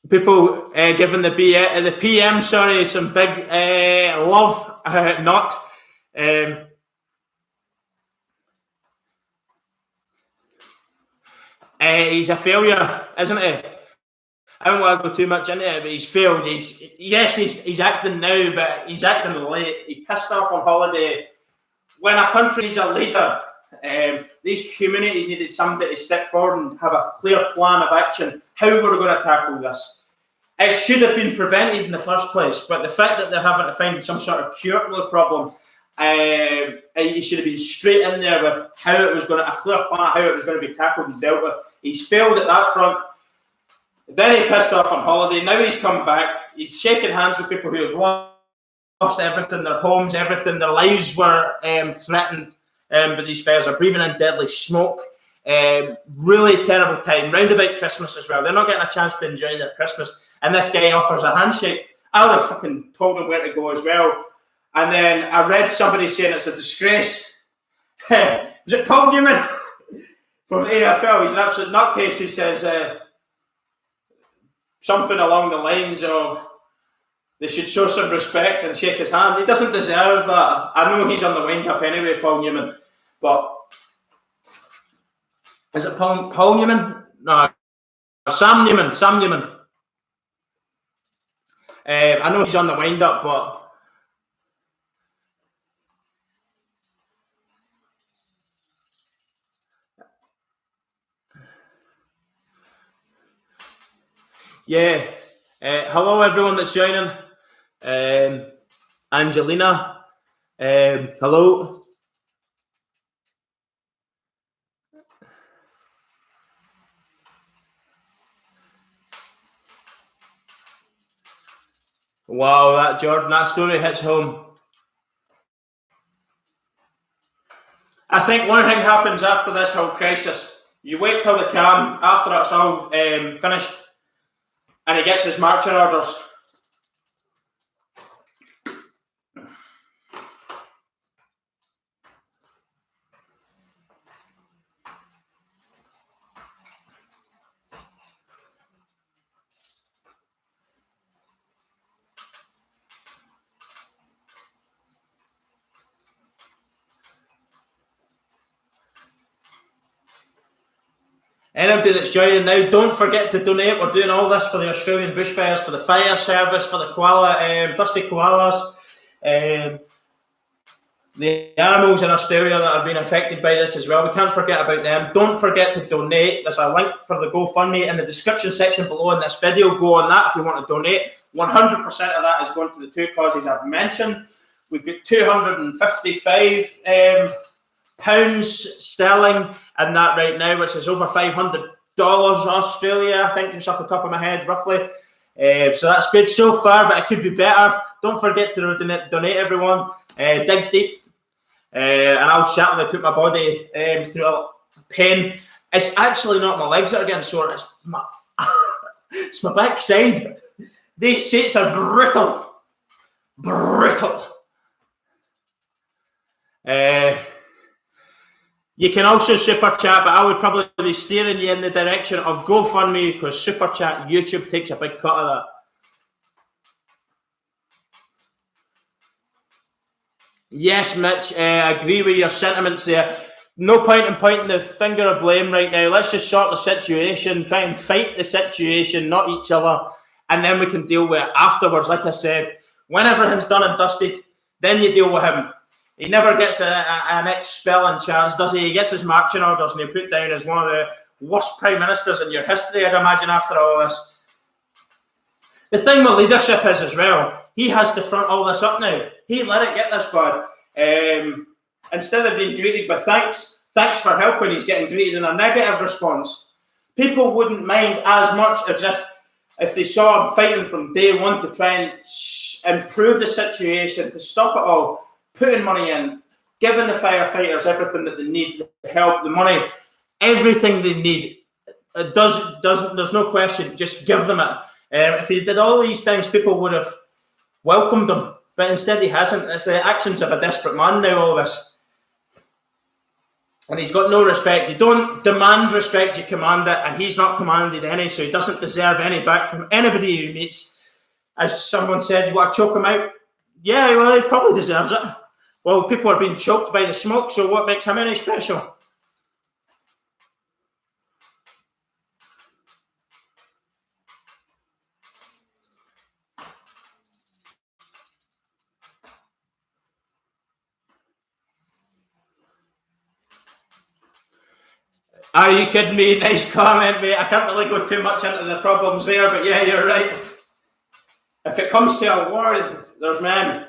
People giving the PM, some big love, not. He's a failure, isn't he? I don't want to go too much into it, but he's failed. He's acting now, but he's acting late. He pissed off on holiday. When a country needs a leader, these communities needed somebody to step forward and have a clear plan of action, how we're going to tackle this. It should have been prevented in the first place, but the fact that they're having to find some sort of cure to the problem, he should have been straight in there with how it was going to, a clear plan of how it was going to be tackled and dealt with. He's failed at that front. Then he pissed off on holiday. Now he's come back. He's shaking hands with people who have lost everything, their homes, everything. Their lives were threatened by these fires. They're breathing in deadly smoke. Really terrible time. Round about Christmas as well. They're not getting a chance to enjoy their Christmas. And this guy offers a handshake. I would have fucking told him where to go as well. And then I read somebody saying it's a disgrace. Was it Paul Newman from the AFL? He's an absolute nutcase. He says something along the lines of they should show some respect and shake his hand. He doesn't deserve that. I know he's on the wind up anyway, Paul Newman. But is it Paul Newman? No, Sam Newman. I know he's on the wind up, but yeah. Hello, everyone that's joining. Angelina, hello. Wow, that story hits home. I think one thing happens after this whole crisis. You wait till the calm, after it's all finished, and he gets his marching orders. Anybody that's joining now, don't forget to donate. We're doing all this for the Australian bushfires, for the fire service, for the dusty koalas, the animals in Australia that have been affected by this as well. We can't forget about them. Don't forget to donate. There's a link for the GoFundMe in the description section below in this video. Go on that if you want to donate. 100% of that is going to the two causes I've mentioned. We've got 255 pounds sterling and that right now, which is over $500 Australia, I think, just off the top of my head, roughly. So that's good so far, but it could be better. Don't forget to donate, everyone. Dig deep, and I'll certainly put my body through a pain. It's actually not my legs that are getting sore. It's my it's my backside. These seats are brutal. You can also super chat, but I would probably be steering you in the direction of GoFundMe because super chat YouTube takes a big cut of that. Yes, Mitch, I agree with your sentiments there. No point in pointing the finger of blame right now. Let's just sort the situation, try and fight the situation, not each other, and then we can deal with it afterwards. Like I said, when everything's done and dusted, then you deal with him. He never gets a next spelling chance, does he? He gets his marching orders and he's put down as one of the worst prime ministers in your history, I'd imagine, after all this. The thing with leadership is as well, he has to front all this up now. He let it get this bad. Instead of being greeted with thanks for helping, he's getting greeted in a negative response. People wouldn't mind as much as if they saw him fighting from day one to try and improve the situation, to stop it all, putting money in, giving the firefighters everything that they need, the help, the money, everything they need. There's no question, just give them it. If he did all these things, people would have welcomed him, but instead he hasn't. It's the actions of a desperate man now, all this. And he's got no respect. You don't demand respect, you command it, and he's not commanded any, so he doesn't deserve any back from anybody he meets. As someone said, you want to choke him out? Yeah, well, he probably deserves it. Well, people are being choked by the smoke, so what makes him any special? Are you kidding me? Nice comment, mate. I can't really go too much into the problems there, but yeah, you're right. If it comes to a war, there's men.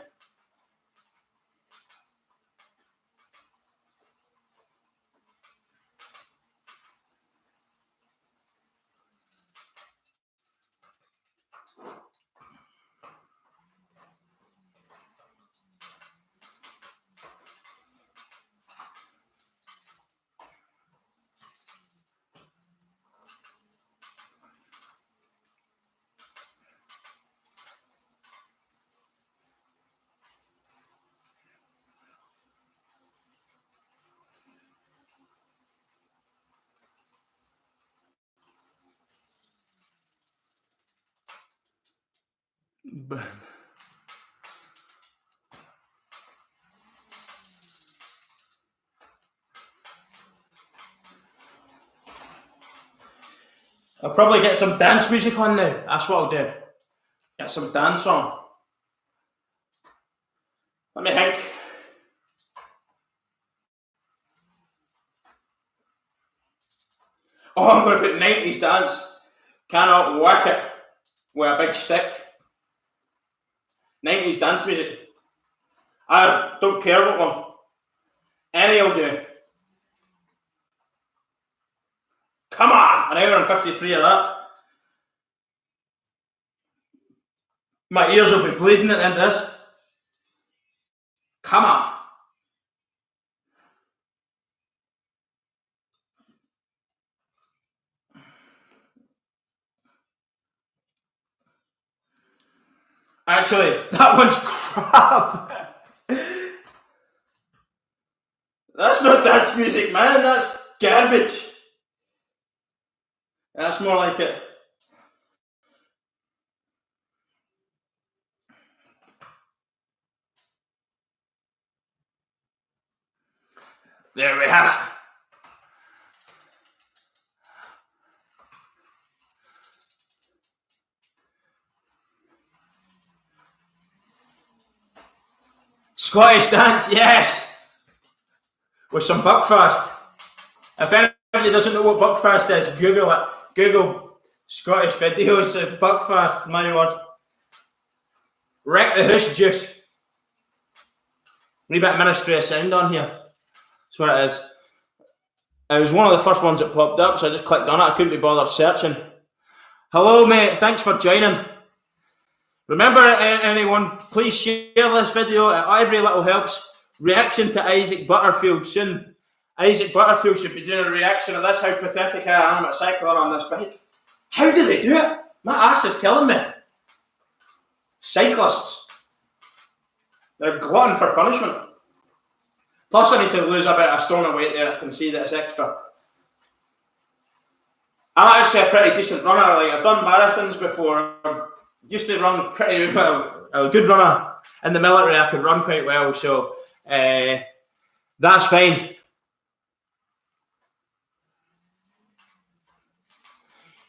I'll probably get some dance music on now. That's what I'll do. Get some dance on. Let me think. Oh, I'm going to put 90s dance. Cannot work it with a big stick. 90s dance music. I don't care what one. Any will do. Come on! An hour and 53 of that. My ears will be bleeding at the end of this. Come on. Actually, that one's crap. That's not dance music, man. That's garbage. That's more like it. There we have it. Scottish dance, yes. With some Buckfast. If anybody doesn't know what Buckfast is, Google it. Google Scottish videos of Buckfast, my word. Wreck the Hoosh Juice. Wee bit of Ministry of Sound on here. That's what it is. It was one of the first ones that popped up, so I just clicked on it. I couldn't be bothered searching. Hello, mate. Thanks for joining. Remember, anyone, please share this video. Every little helps. Reaction to Isaac Butterfield soon. Isaac Butterfield should be doing a reaction of this, how pathetic I am at cycling on this bike. How do they do it? My ass is killing me. Cyclists. They're glutton for punishment. Plus I need to lose about a stone of weight there. I can see that it's extra. I'm actually a pretty decent runner. Like, I've done marathons before. I used to run pretty well. A good runner. In the military I could run quite well, so that's fine.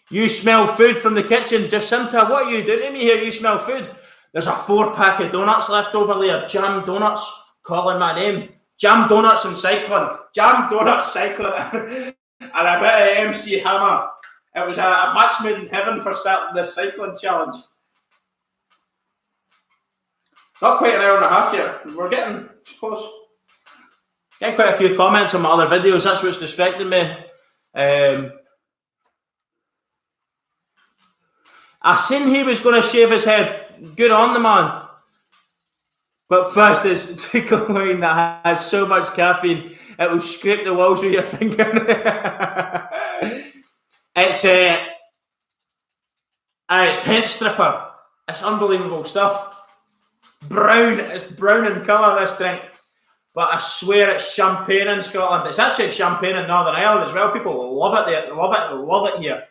You smell food from the kitchen. Jacinta, what are you doing to me here? You smell food. There's a 4-pack of donuts left over there. Jam donuts. Calling my name. Jam donuts and cycling. Jam donuts, cycling. And a bit of MC Hammer. It was a match made in heaven for starting this cycling challenge. Not quite an hour and a half yet. We're getting close. Getting quite a few comments on my other videos. That's what's distracting me. I seen he was going to shave his head. Good on the man. But first is tickle wine that has so much caffeine it will scrape the walls with your finger. It's Paint Stripper. It's unbelievable stuff. Brown. It's brown in colour, this drink. But I swear it's champagne in Scotland. It's actually champagne in Northern Ireland as well. People love it there. Love it here.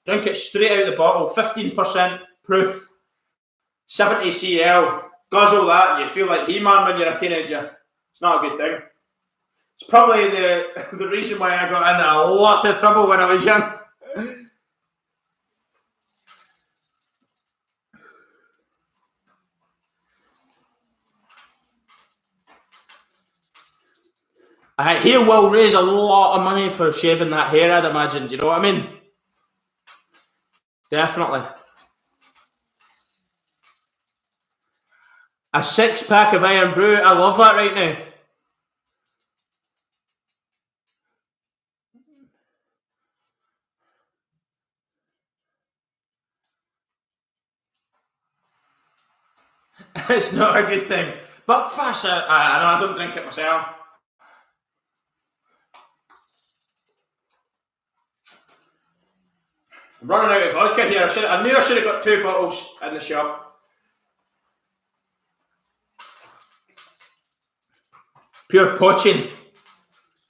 Drink it straight out of the bottle. 15% proof. 70 cl. Guzzle that. You feel like He-Man when you're a teenager. It's not a good thing. It's probably the reason why I got into a lot of trouble when I was young. He will raise a lot of money for shaving that hair, I'd imagine. Do you know what I mean? Definitely. A 6-pack of Iron Brew. I love that right now. It's not a good thing. Buckfast, I don't drink it myself. I'm running out of vodka here. I knew I should have got 2 bottles in the shop. Pure poaching.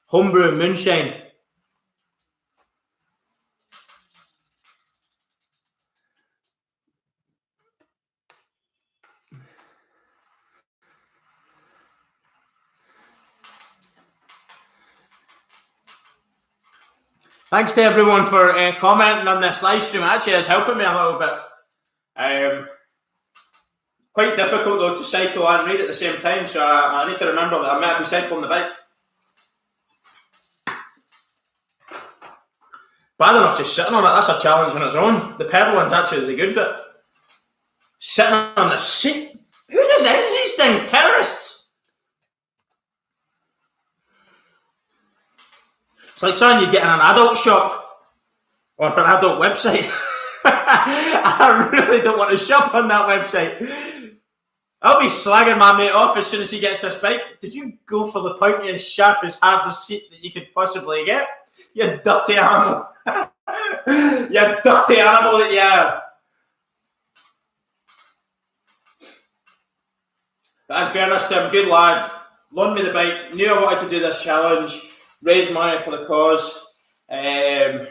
Homebrew moonshine. Thanks to everyone for commenting on this live stream. Actually, it's helping me a little bit. Quite difficult though to cycle and read at the same time, so I need to remember that I might be cycling the bike. Bad enough just sitting on it, that's a challenge on its own. The pedalling's actually the good bit. Sitting on the seat? Who designs these things? Terrorists? It's like something you'd get in an adult shop or for an adult website. I really don't want to shop on that website. I'll be slagging my mate off as soon as he gets this bike. Did you go for the pointiest, sharpest, hardest seat that you could possibly get? You dirty animal. You dirty animal that you are. But in fairness to him, good lad. Loaned me the bike, knew I wanted to do this challenge, raise money for the cause. And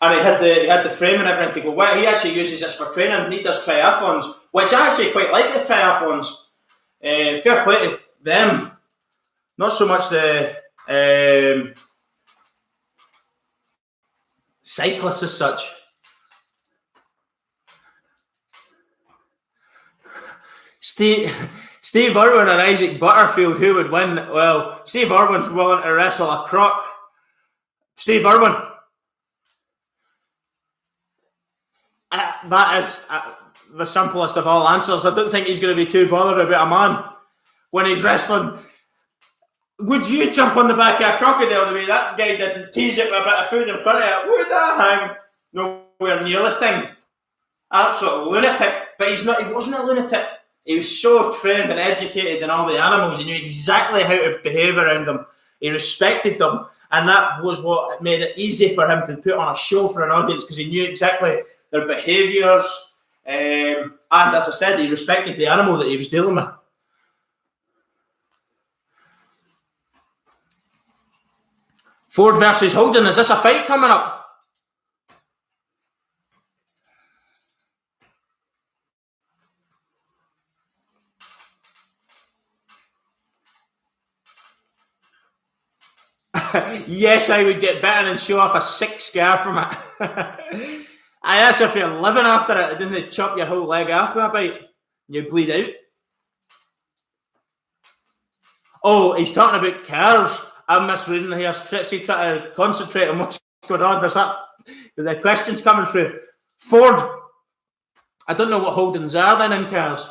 he had the frame and everything. People, well, he actually uses this for training, and he does triathlons, which I actually quite like the triathlons. Fair play to them. Not so much the cyclists as such. Steve Irwin and Isaac Butterfield, who would win? Well, Steve Irwin's willing to wrestle a croc. Steve Irwin. That is the simplest of all answers. I don't think he's going to be too bothered about a man when he's wrestling. Would you jump on the back of a crocodile the way that guy did and tease it with a bit of food in front of it? Would that hang nowhere near the thing? Absolute lunatic. But he wasn't a lunatic. He was so trained and educated in all the animals. He knew exactly how to behave around them. He respected them. And that was what made it easy for him to put on a show for an audience, because he knew exactly their behaviours. And as I said, he respected the animal that he was dealing with. Ford versus Holden. Is this a fight coming up? Yes, I would get bitten and show off a sick scar from it. That's if you're living after it. Then they chop your whole leg off with a bite. You bleed out. Oh, he's talking about cars. I'm misreading here. Trixie, try to concentrate on what's going on. There's the questions coming through. Ford. I don't know what Holdens are then in cars.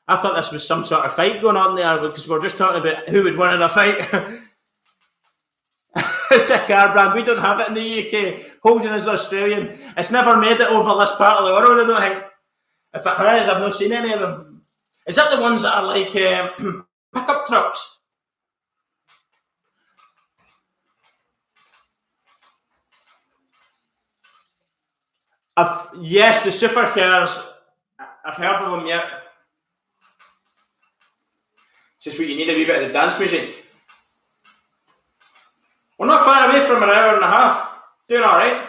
I thought this was some sort of fight going on there, because we're just talking about who would win in a fight. It's a car brand. We don't have it in the UK. Holden is Australian. It's never made it over this part of the world, I don't think. If it has, I've not seen any of them. Is that the ones that are like pickup trucks? Yes, the supercars. I've heard of them, yeah. just what you need, a wee bit of the dance music. We're not far away from an hour and a half. Doing all right.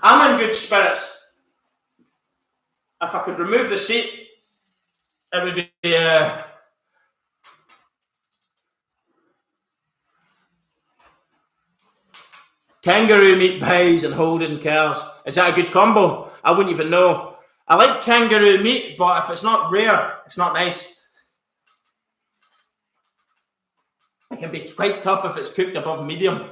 I'm in good spirits. If I could remove the seat, it would be kangaroo meat pies and Holden cars. Is that a good combo? I wouldn't even know. I like kangaroo meat, but if it's not rare, it's not nice. It can be quite tough if it's cooked above medium.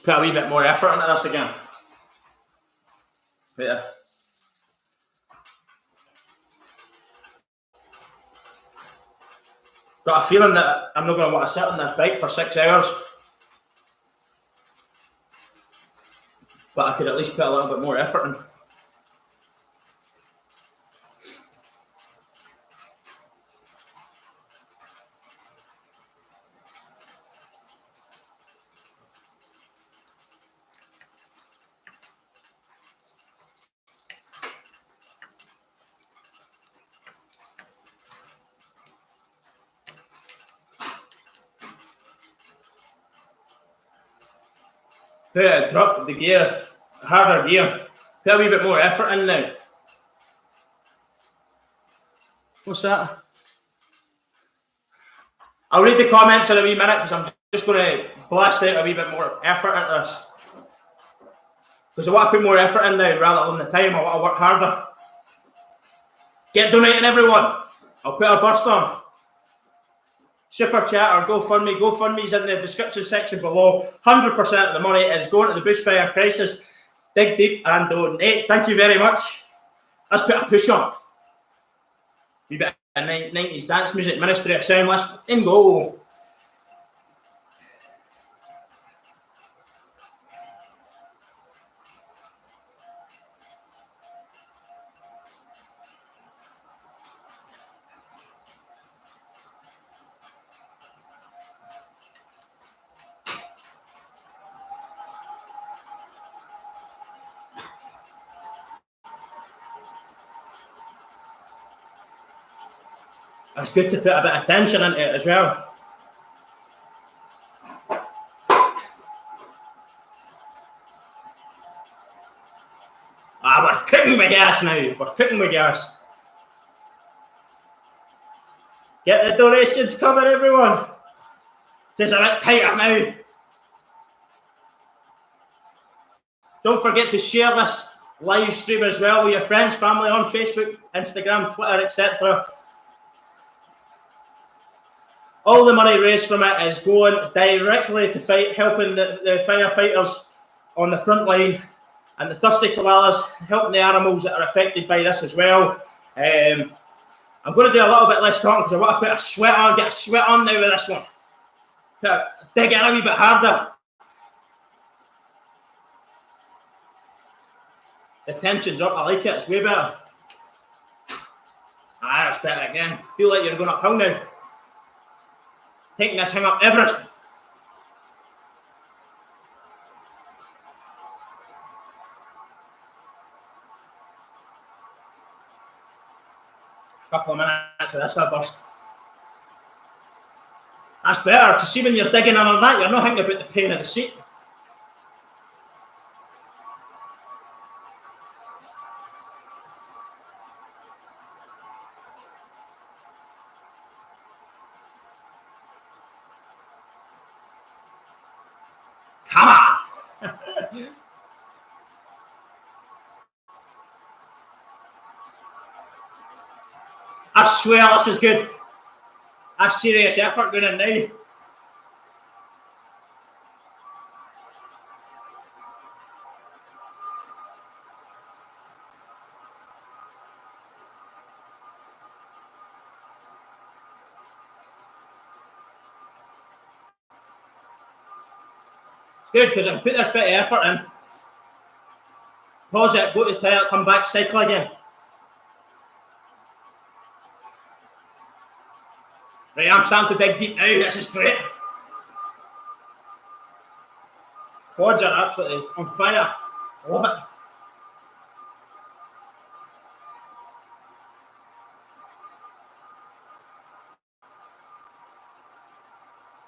Let's put a wee bit more effort into this again. Yeah. Got a feeling that I'm not going to want to sit on this bike for 6 hours. But I could at least put a little bit more effort in. Drop the gear, harder gear. Put a wee bit more effort in now. What's that? I'll read the comments in a wee minute because I'm just going to blast out a wee bit more effort into this. Because I want to put more effort in now rather than the time. I want to work harder. Get donating, everyone. I'll put a burst on. Super chat or GoFundMe. GoFundMe's in the description section below. 100% of the money is going to the bushfire crisis. Dig deep and donate. Thank you very much. Let's put a push on. Wee bit of 90s dance music, Ministry of Sound. Let's fucking go. It's good to put a bit of tension into it as well. We're cooking with gas now. We're cooking with gas. Get the donations coming, everyone. It's a bit tighter now. Don't forget to share this live stream as well with your friends, family on Facebook, Instagram, Twitter, etc. All the money raised from it is going directly to helping the firefighters on the front line and the thirsty koalas, helping the animals that are affected by this as well. I'm going to do a little bit less talking because I want to put a sweat on, get a sweat on now with this one. Dig in a wee bit harder. The tension's up, I like it, it's way better. That's better again. Feel like you're going uphill now. Taking this thing up Everest. Couple of minutes of this, I'll burst. That's better, because see when you're digging under that, you're not thinking about the pain of the seat. Come on! I swear this is good. That's serious effort going in now. Good, because I can put this bit of effort in. Pause it, go to the toilet, come back, cycle again. Right, I'm starting to dig deep now. This is great. Quads are absolutely on fire. I love it.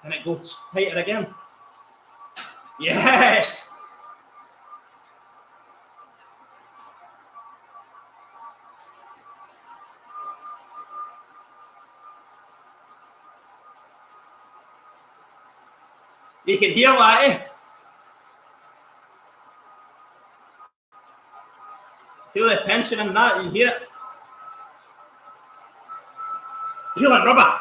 And it goes tighter again. Yes! You can hear that, eh? Feel the tension in that, you hear it? Feel like rubber.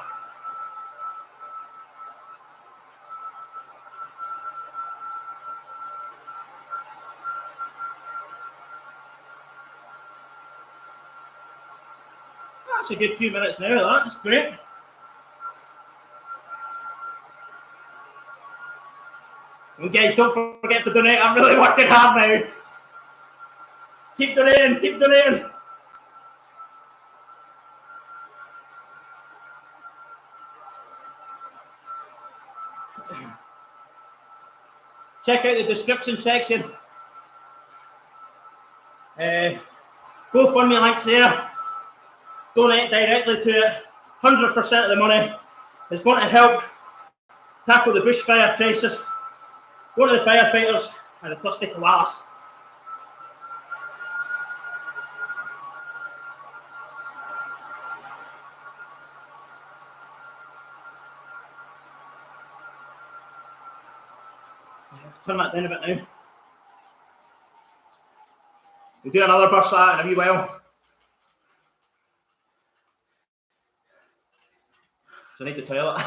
That's a good few minutes now, that's great. And guys, don't forget to donate, I'm really working hard now. Keep donating, keep donating. Check out the description section. GoFundMe links there. Donate directly to it. 100% of the money is going to help tackle the bushfire crisis. Go to the firefighters and the thirsty koalas. Turn that down a bit now. We'll do another burst of that in a wee while. So I need the toilet.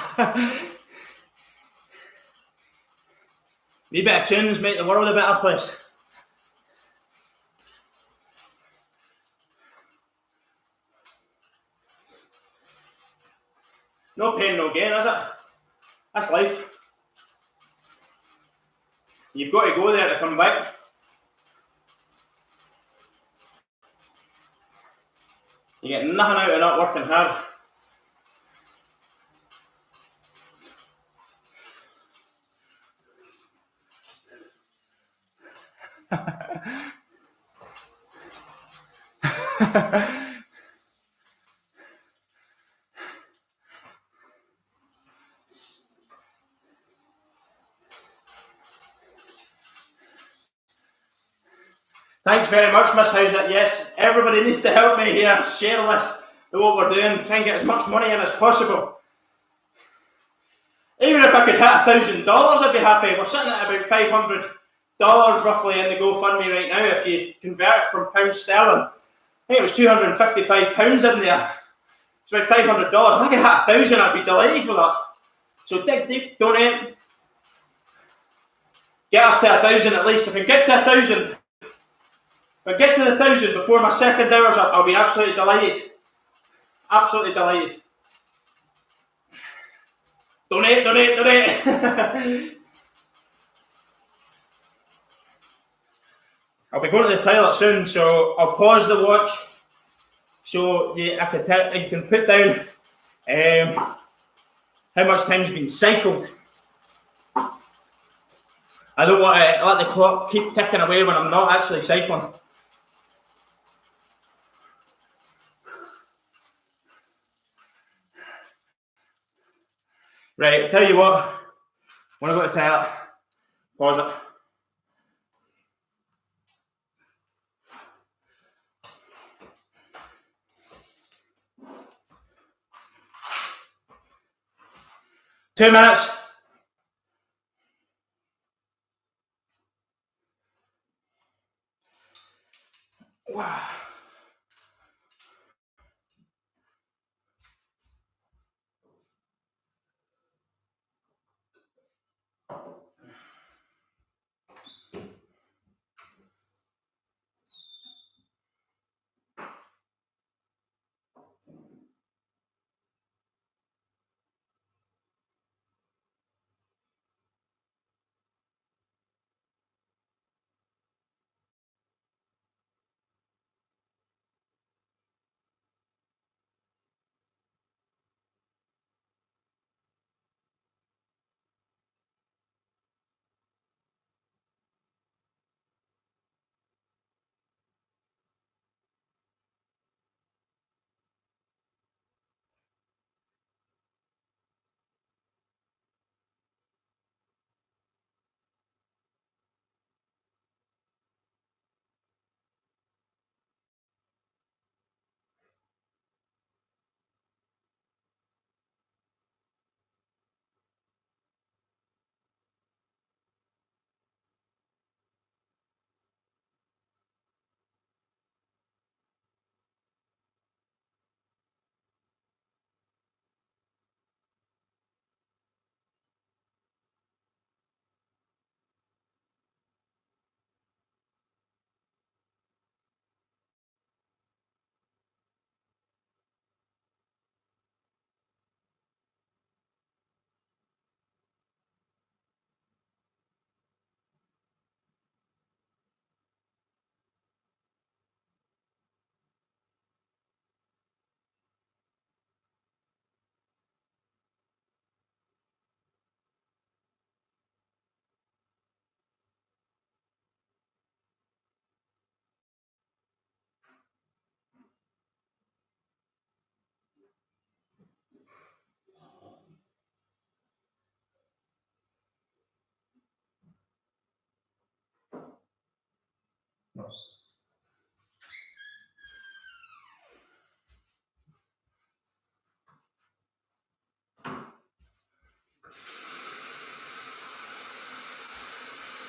Wee bit of tunes make the world a better place. No pain, no gain, is it? That's life. You've got to go there to come back. You get nothing out of not working hard. Thanks very much, Miss Howsett. Yes, everybody needs to help me here. Share this with what we're doing. Try and get as much money in as possible. Even if I could hit $1,000, I'd be happy. We're sitting at about $500 roughly in the GoFundMe right now. If you convert it from pounds sterling, I think it was £255 in there. It's about $500. If I could hit 1,000, I'd be delighted with that. So dig deep, donate. Get us to 1,000 at least. If we get to 1,000, if I get to the 1,000 before my second hour's up, I'll be absolutely delighted. Absolutely delighted. Donate, donate, donate. I'll be going to the toilet soon, so I'll pause the watch so you can put down how much time's been cycled. I don't want to let the clock keep ticking away when I'm not actually cycling. Right, I'll tell you what, when I go to the toilet, pause it. Two minutes. Wow.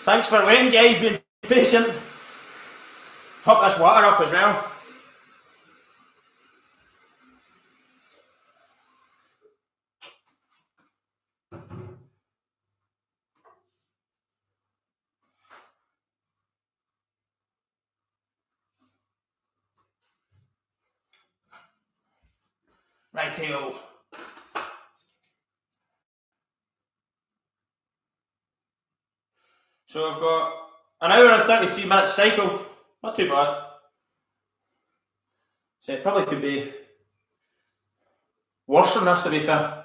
Thanks for waiting, guys, being patient. Top this water up as well. Righty-o. So I've got an hour and 33 minutes cycle. Not too bad. So it probably could be worse than this, to be fair.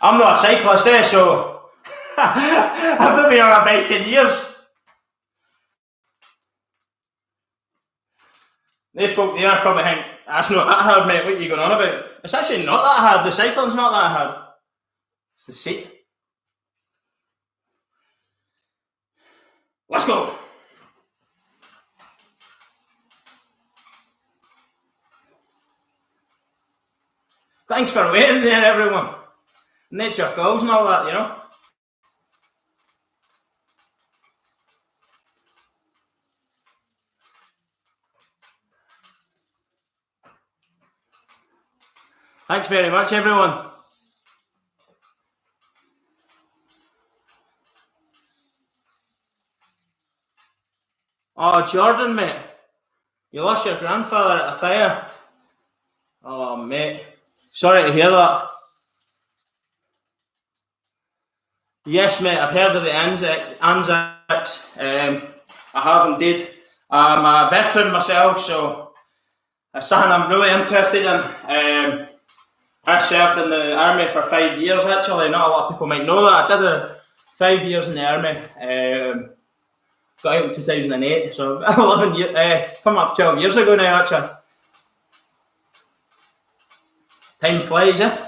I'm not a cyclist, so I've not been on a bike in years. They folk there probably think, that's not that hard, mate, what are you going on about? It's actually not that hard, the cycling's not that hard. It's the seat. Let's go. Thanks for waiting there, everyone. Nature calls and all that, you know. Thanks very much, everyone. Oh, Jordan, mate. You lost your grandfather at a fire. Oh, mate. Sorry to hear that. Yes, mate, I've heard of the Anzacs. I have indeed. I'm a veteran myself, so it's something I'm really interested in. I served in the army for 5 years, actually. Not a lot of people might know that. I did 5 years in the army. Got out in 2008, so 11 years, coming up 12 years ago now, actually. Time flies, eh?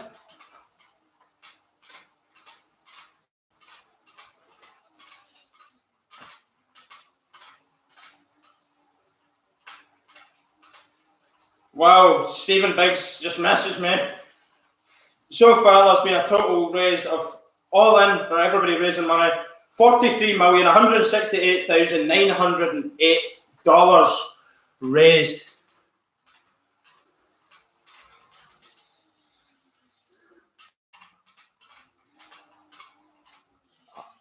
Wow, Stephen Biggs just messaged me. So far, there's been a total raised of all in for everybody raising money, $43,168,908 raised.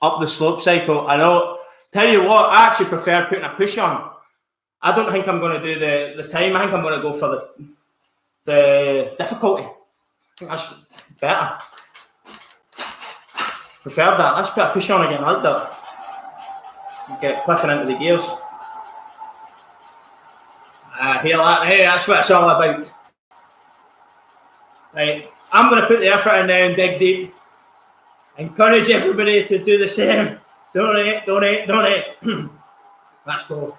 Up the slope cycle. I know. Tell you what, I actually prefer putting a push on. I don't think I'm going to do the time. I think I'm going to go for the difficulty. I think that's better. Prefer that. Let's put a push on again. I like that. Get clicking into the gears. Hear that? Hey, that's what it's all about. Right, I'm going to put the effort in now and dig deep. Encourage everybody to do the same. Donate, donate, donate. Let's go.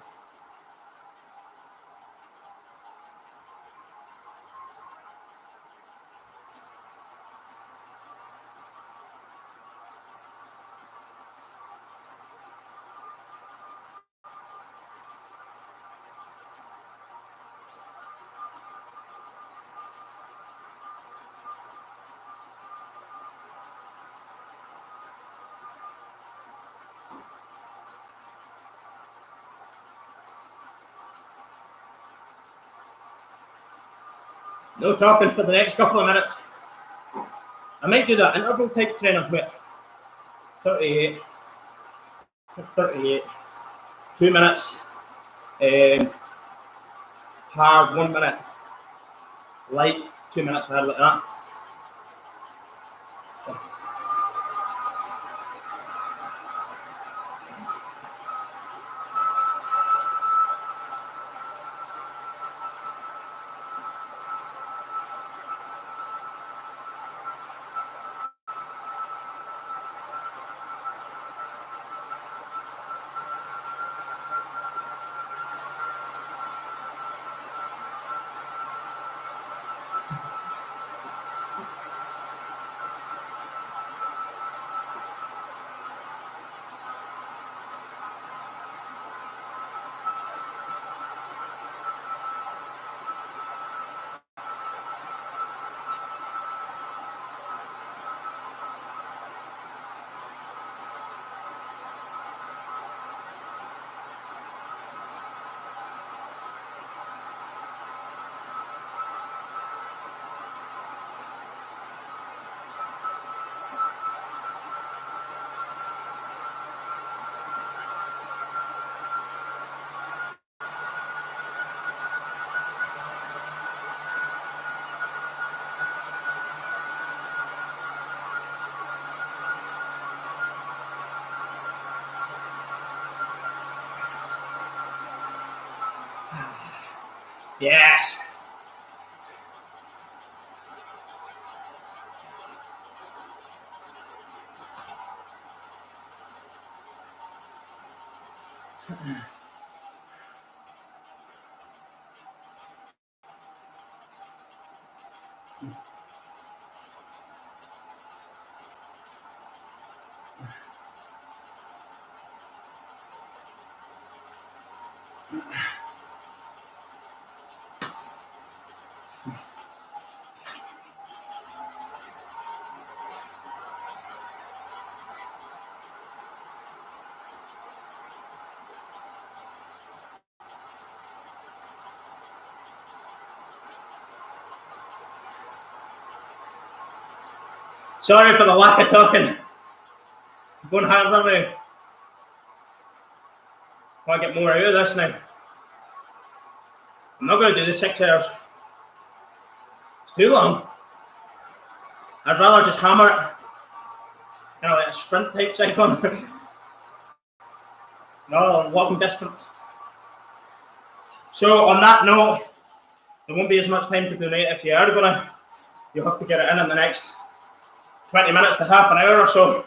No talking for the next couple of minutes. I might do that interval type training, but 38, 2 minutes, hard 1 minute, light 2 minutes hard like that. Yes. Sorry for the lack of talking. I'm going harder now. I want to get more out of this now. I'm not going to do the 6 hours. It's too long. I'd rather just hammer it. You know, like a sprint type cycling. No, long distance. So on that note, there won't be as much time to donate if you are gonna. You'll have to get it in the next 20 minutes to half an hour or so.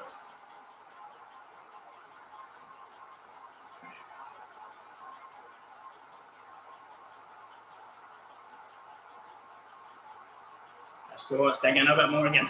Let's go, let's dig in a bit more again.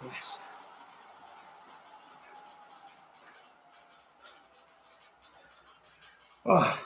Yes. Oh.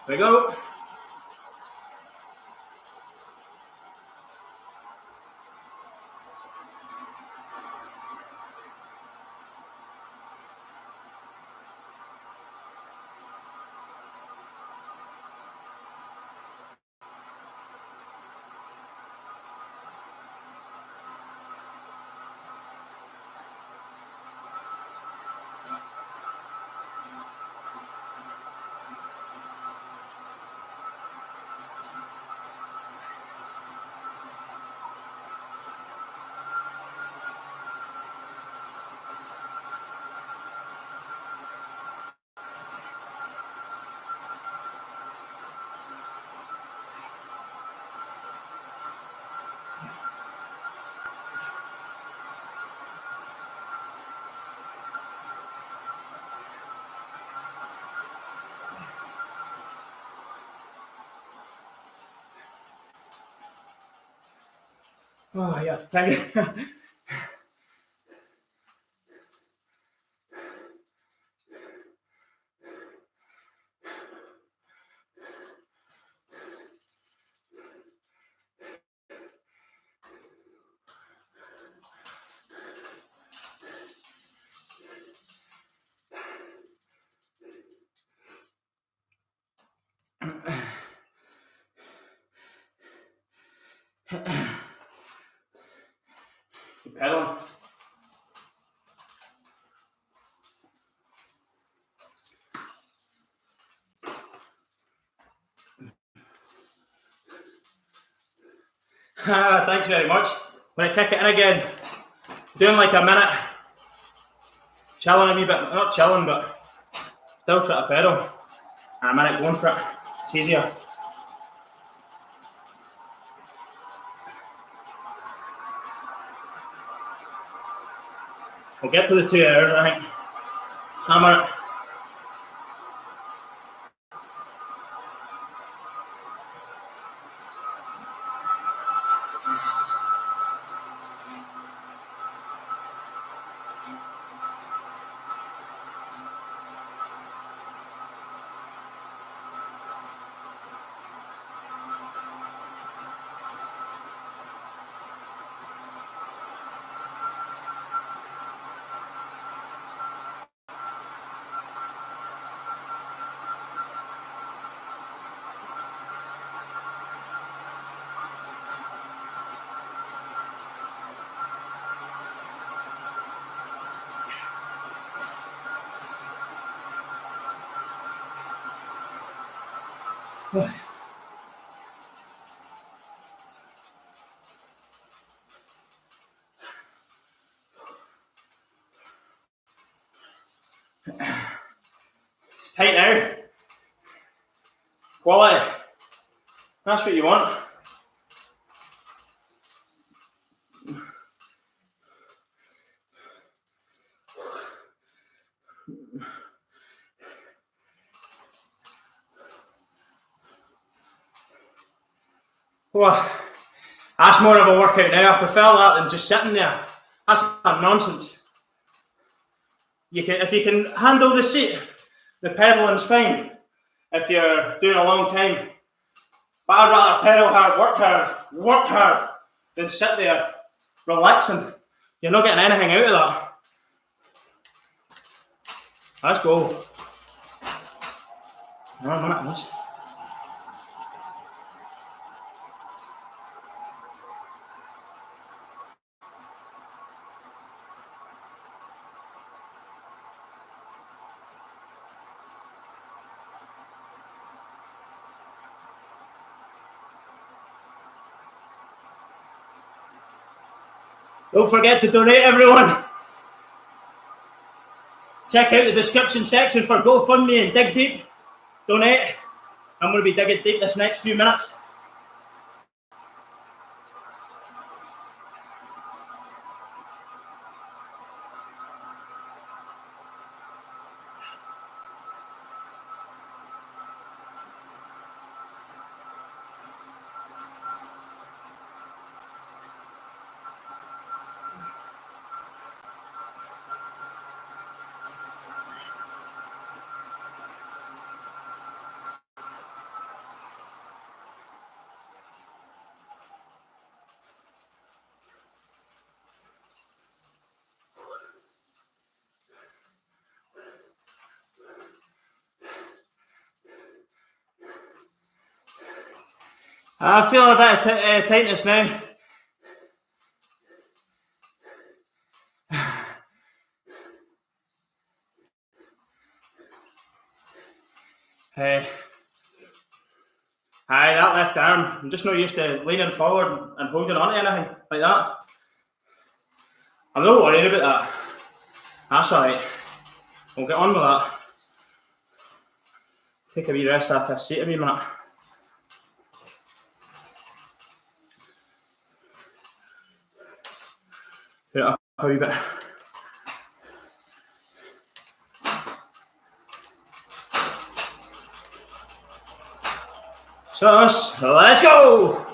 There we go. Oh yeah, thank you. Keep pedaling. Thanks very much. When I kick it in again, doing like a minute, chilling a wee bit, not chilling, but still try to pedal, and a minute going for it. It's easier. We'll get to the 2 hours, I think. Hammer it. It's tight now. Quality. That's what you want. Well, that's more of a workout now. I prefer that than just sitting there. That's nonsense. If you can handle the seat, the pedaling's fine. If you're doing a long time, but I'd rather pedal hard, work hard, than sit there relaxing. You're not getting anything out of that. Let's go. No, a minute, this. Don't forget to donate, everyone. Check out the description section for GoFundMe and dig deep. Donate. I'm going to be digging deep this next few minutes. I feel a bit of tightness now. Aye, that left arm. I'm just not used to leaning forward and holding on to anything like that. I'm not worried about that. That's alright. We'll get on with that. Take a wee rest off this seat a wee minute. Put it up a wee bit. So let's go!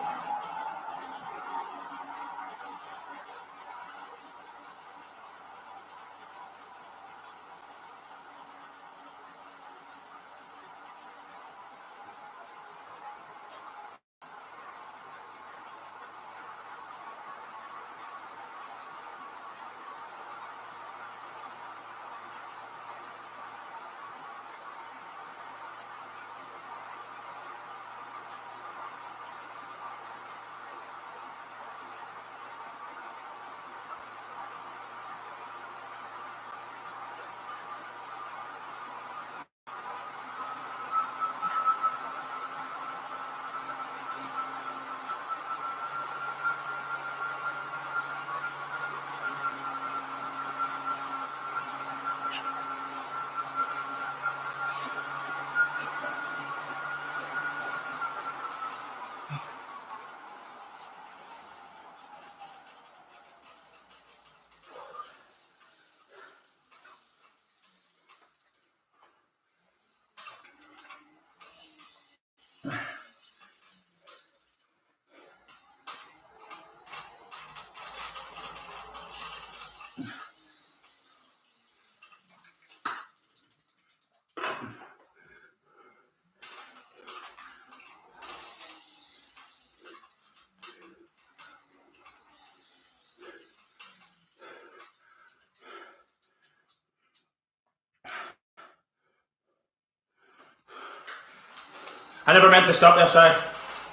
I never meant to stop there, sorry.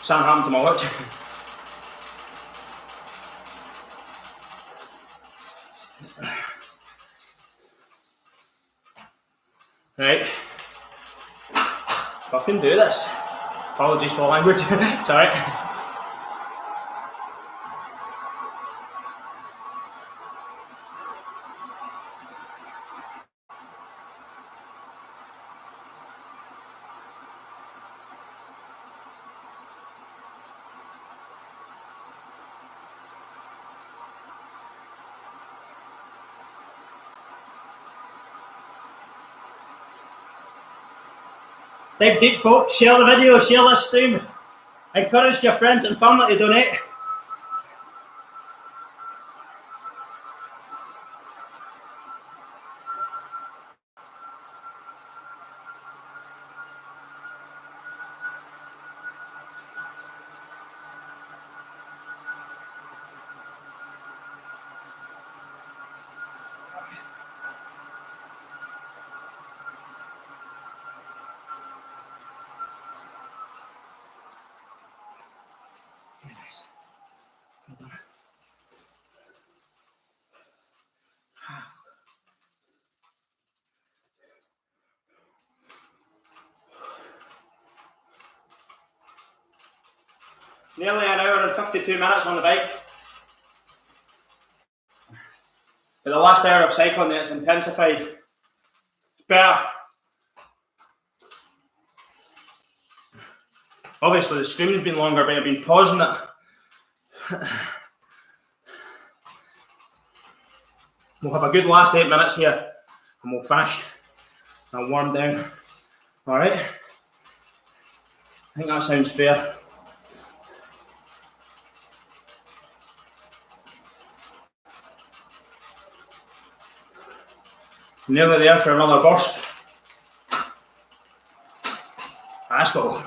Something happened to my watch. Right. Fucking do this. Apologies for language. Sorry. Dig deep, folks. Share the video, share this stream. Encourage your friends and family to donate. Nearly an hour and 52 minutes on the bike. But the last hour of cycling, it's intensified. It's better. Obviously, the stream's been longer, but I've been pausing it. We'll have a good last 8 minutes here, and we'll finish. I'll warm down. All right. I think that sounds fair. Nearly there for another burst. Let's go.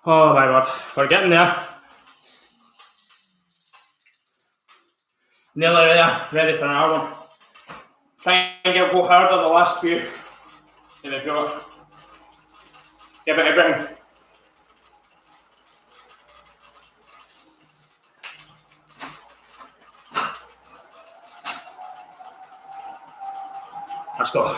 Oh my god, we're getting there. Nearly there, ready for another one. Try and go harder the last few. And if you're give it everything. Let's go.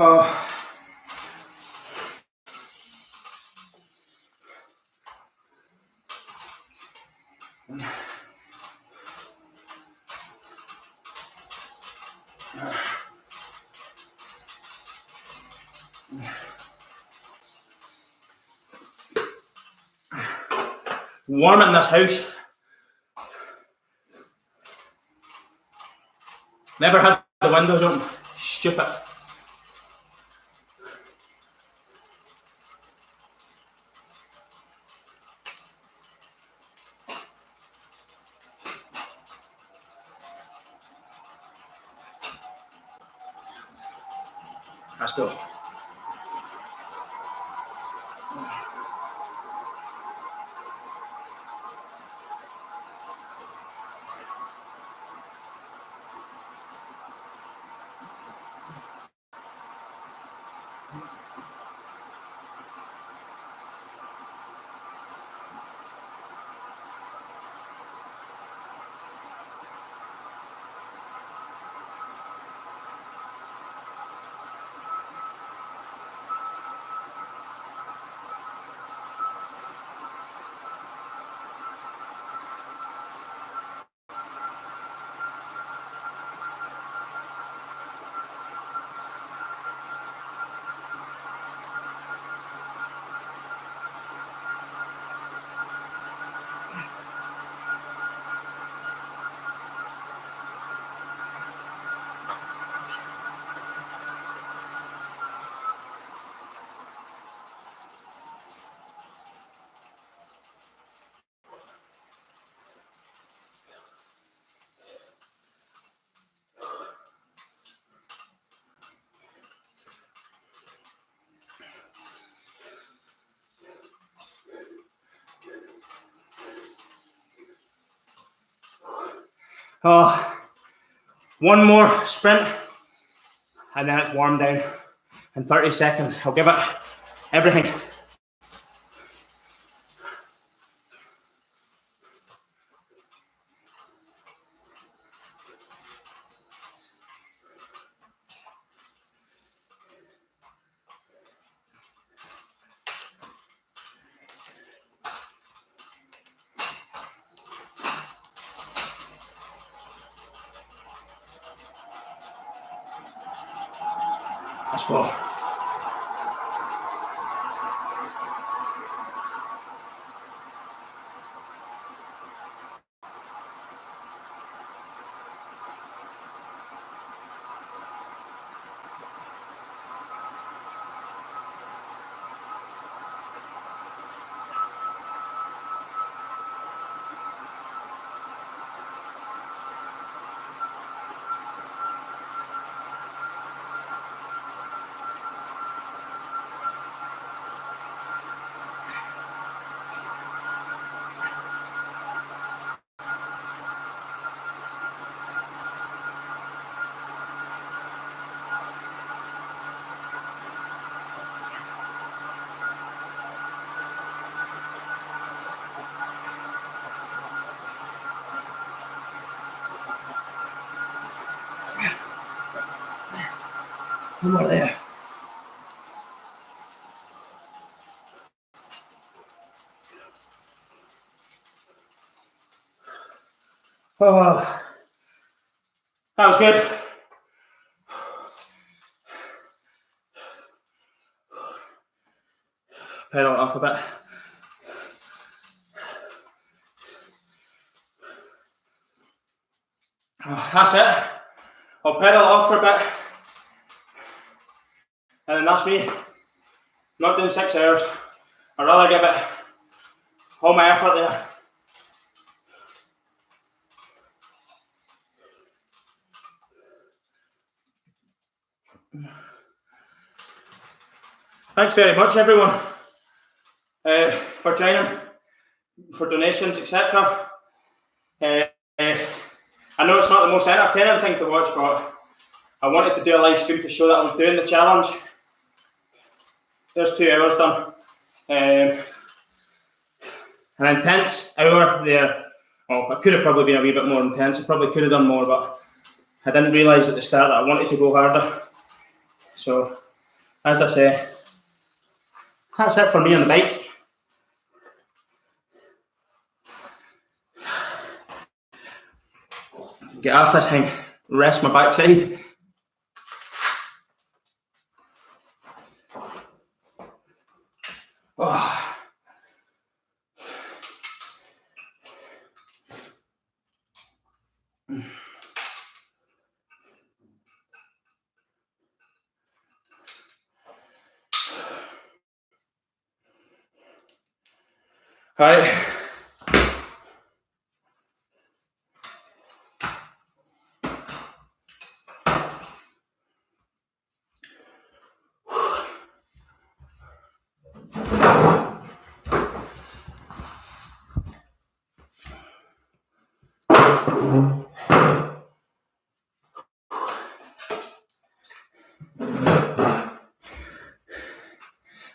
Oh. Warm in this house. Never had the windows open. Stupid. Let's go. Oh, one more sprint and then it's warm down in 30 seconds. I'll give it everything. Let's go. One more there. Oh, that was good. Pedal it off a bit. Oh, that's it. I'll pedal it off for a bit. And then that's me. Not doing 6 hours. I'd rather give it all my effort there. Thanks very much, everyone, for joining, for donations, etc. I know it's not the most entertaining thing to watch, but I wanted to do a live stream to show that I was doing the challenge. There's 2 hours done. An intense hour there. Well, it could have probably been a wee bit more intense. I probably could have done more, but I didn't realise at the start that I wanted to go harder. So as I say, that's it for me on the bike. Get off this thing, rest my backside. Oh. Right.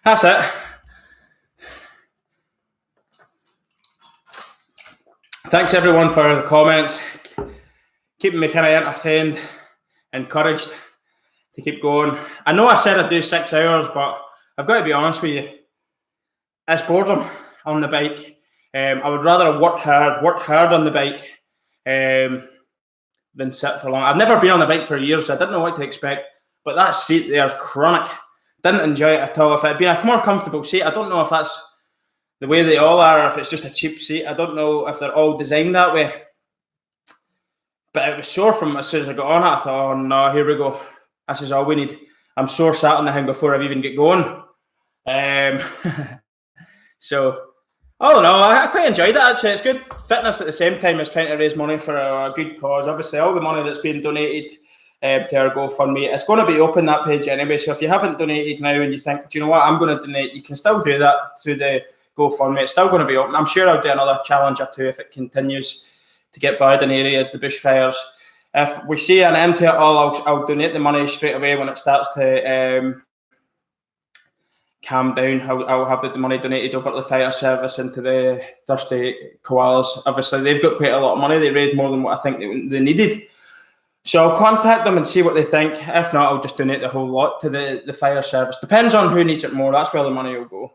That's it. Thanks everyone for the comments, keeping me kind of entertained, encouraged to keep going. I know I said I'd do 6 hours, but I've got to be honest with you, it's boredom on the bike. I would rather have worked hard on the bike than sit for long. I've never been on the bike for years, so I didn't know what to expect, but that seat there is chronic. Didn't enjoy it at all. If it had been a more comfortable seat, I don't know if that's the way they all are, or if it's just a cheap seat. I don't know if they're all designed that way. But it was sore from as soon as I got on it. I thought, oh no, here we go. This is all we need. I'm sore sat on the thing before I've even get going. So, all in all, I quite enjoyed it actually. It's good fitness at the same time as trying to raise money for a good cause. Obviously, all the money that's being donated to our GoFundMe, it's going to be open, that page anyway. So if you haven't donated now and you think, do you know what, I'm going to donate, you can still do that through the GoFundMe. It's still going to be open. I'm sure I'll do another challenge or two if it continues to get bad in areas, the bushfires. If we see an end to it all, I'll donate the money straight away when it starts to calm down. I'll have the money donated over to the fire service and to the thirsty koalas. Obviously, they've got quite a lot of money. They raised more than what I think they needed. So I'll contact them and see what they think. If not, I'll just donate the whole lot to the fire service. Depends on who needs it more. That's where the money will go.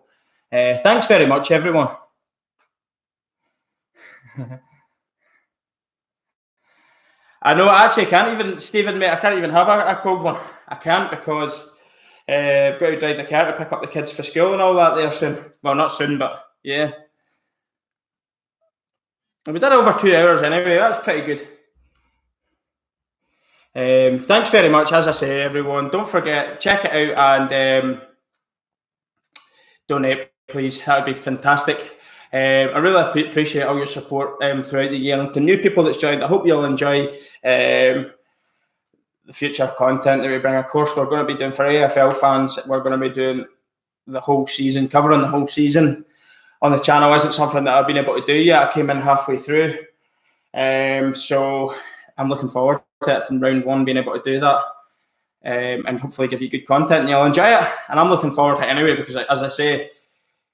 Thanks very much, everyone. I know, I actually can't even, Stephen, mate, I can't even have a cold one. I can't because I've got to drive the car to pick up the kids for school and all that there soon. Well, not soon, but yeah. We did over 2 hours anyway. That's pretty good. Thanks very much. As I say, everyone, don't forget, check it out and donate, please. That would be fantastic. I really appreciate all your support throughout the year. And to new people that's joined, I hope you'll enjoy the future content that we bring. Of course, we're going to be doing for AFL fans, we're going to be doing the whole season, covering the whole season on the channel. Isn't something that I've been able to do yet. I came in halfway through. So I'm looking forward to it from round one, being able to do that. And hopefully give you good content and you'll enjoy it. And I'm looking forward to it anyway, because as I say,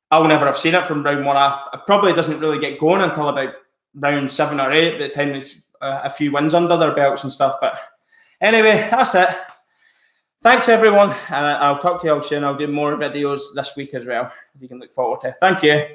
I'll never have seen it from round one. It probably doesn't really get going until about round 7 or 8, by the time there's a few wins under their belts and stuff. But anyway, that's it. Thanks, everyone. And I'll talk to you all soon. I'll do more videos this week as well, as you can look forward to. Thank you.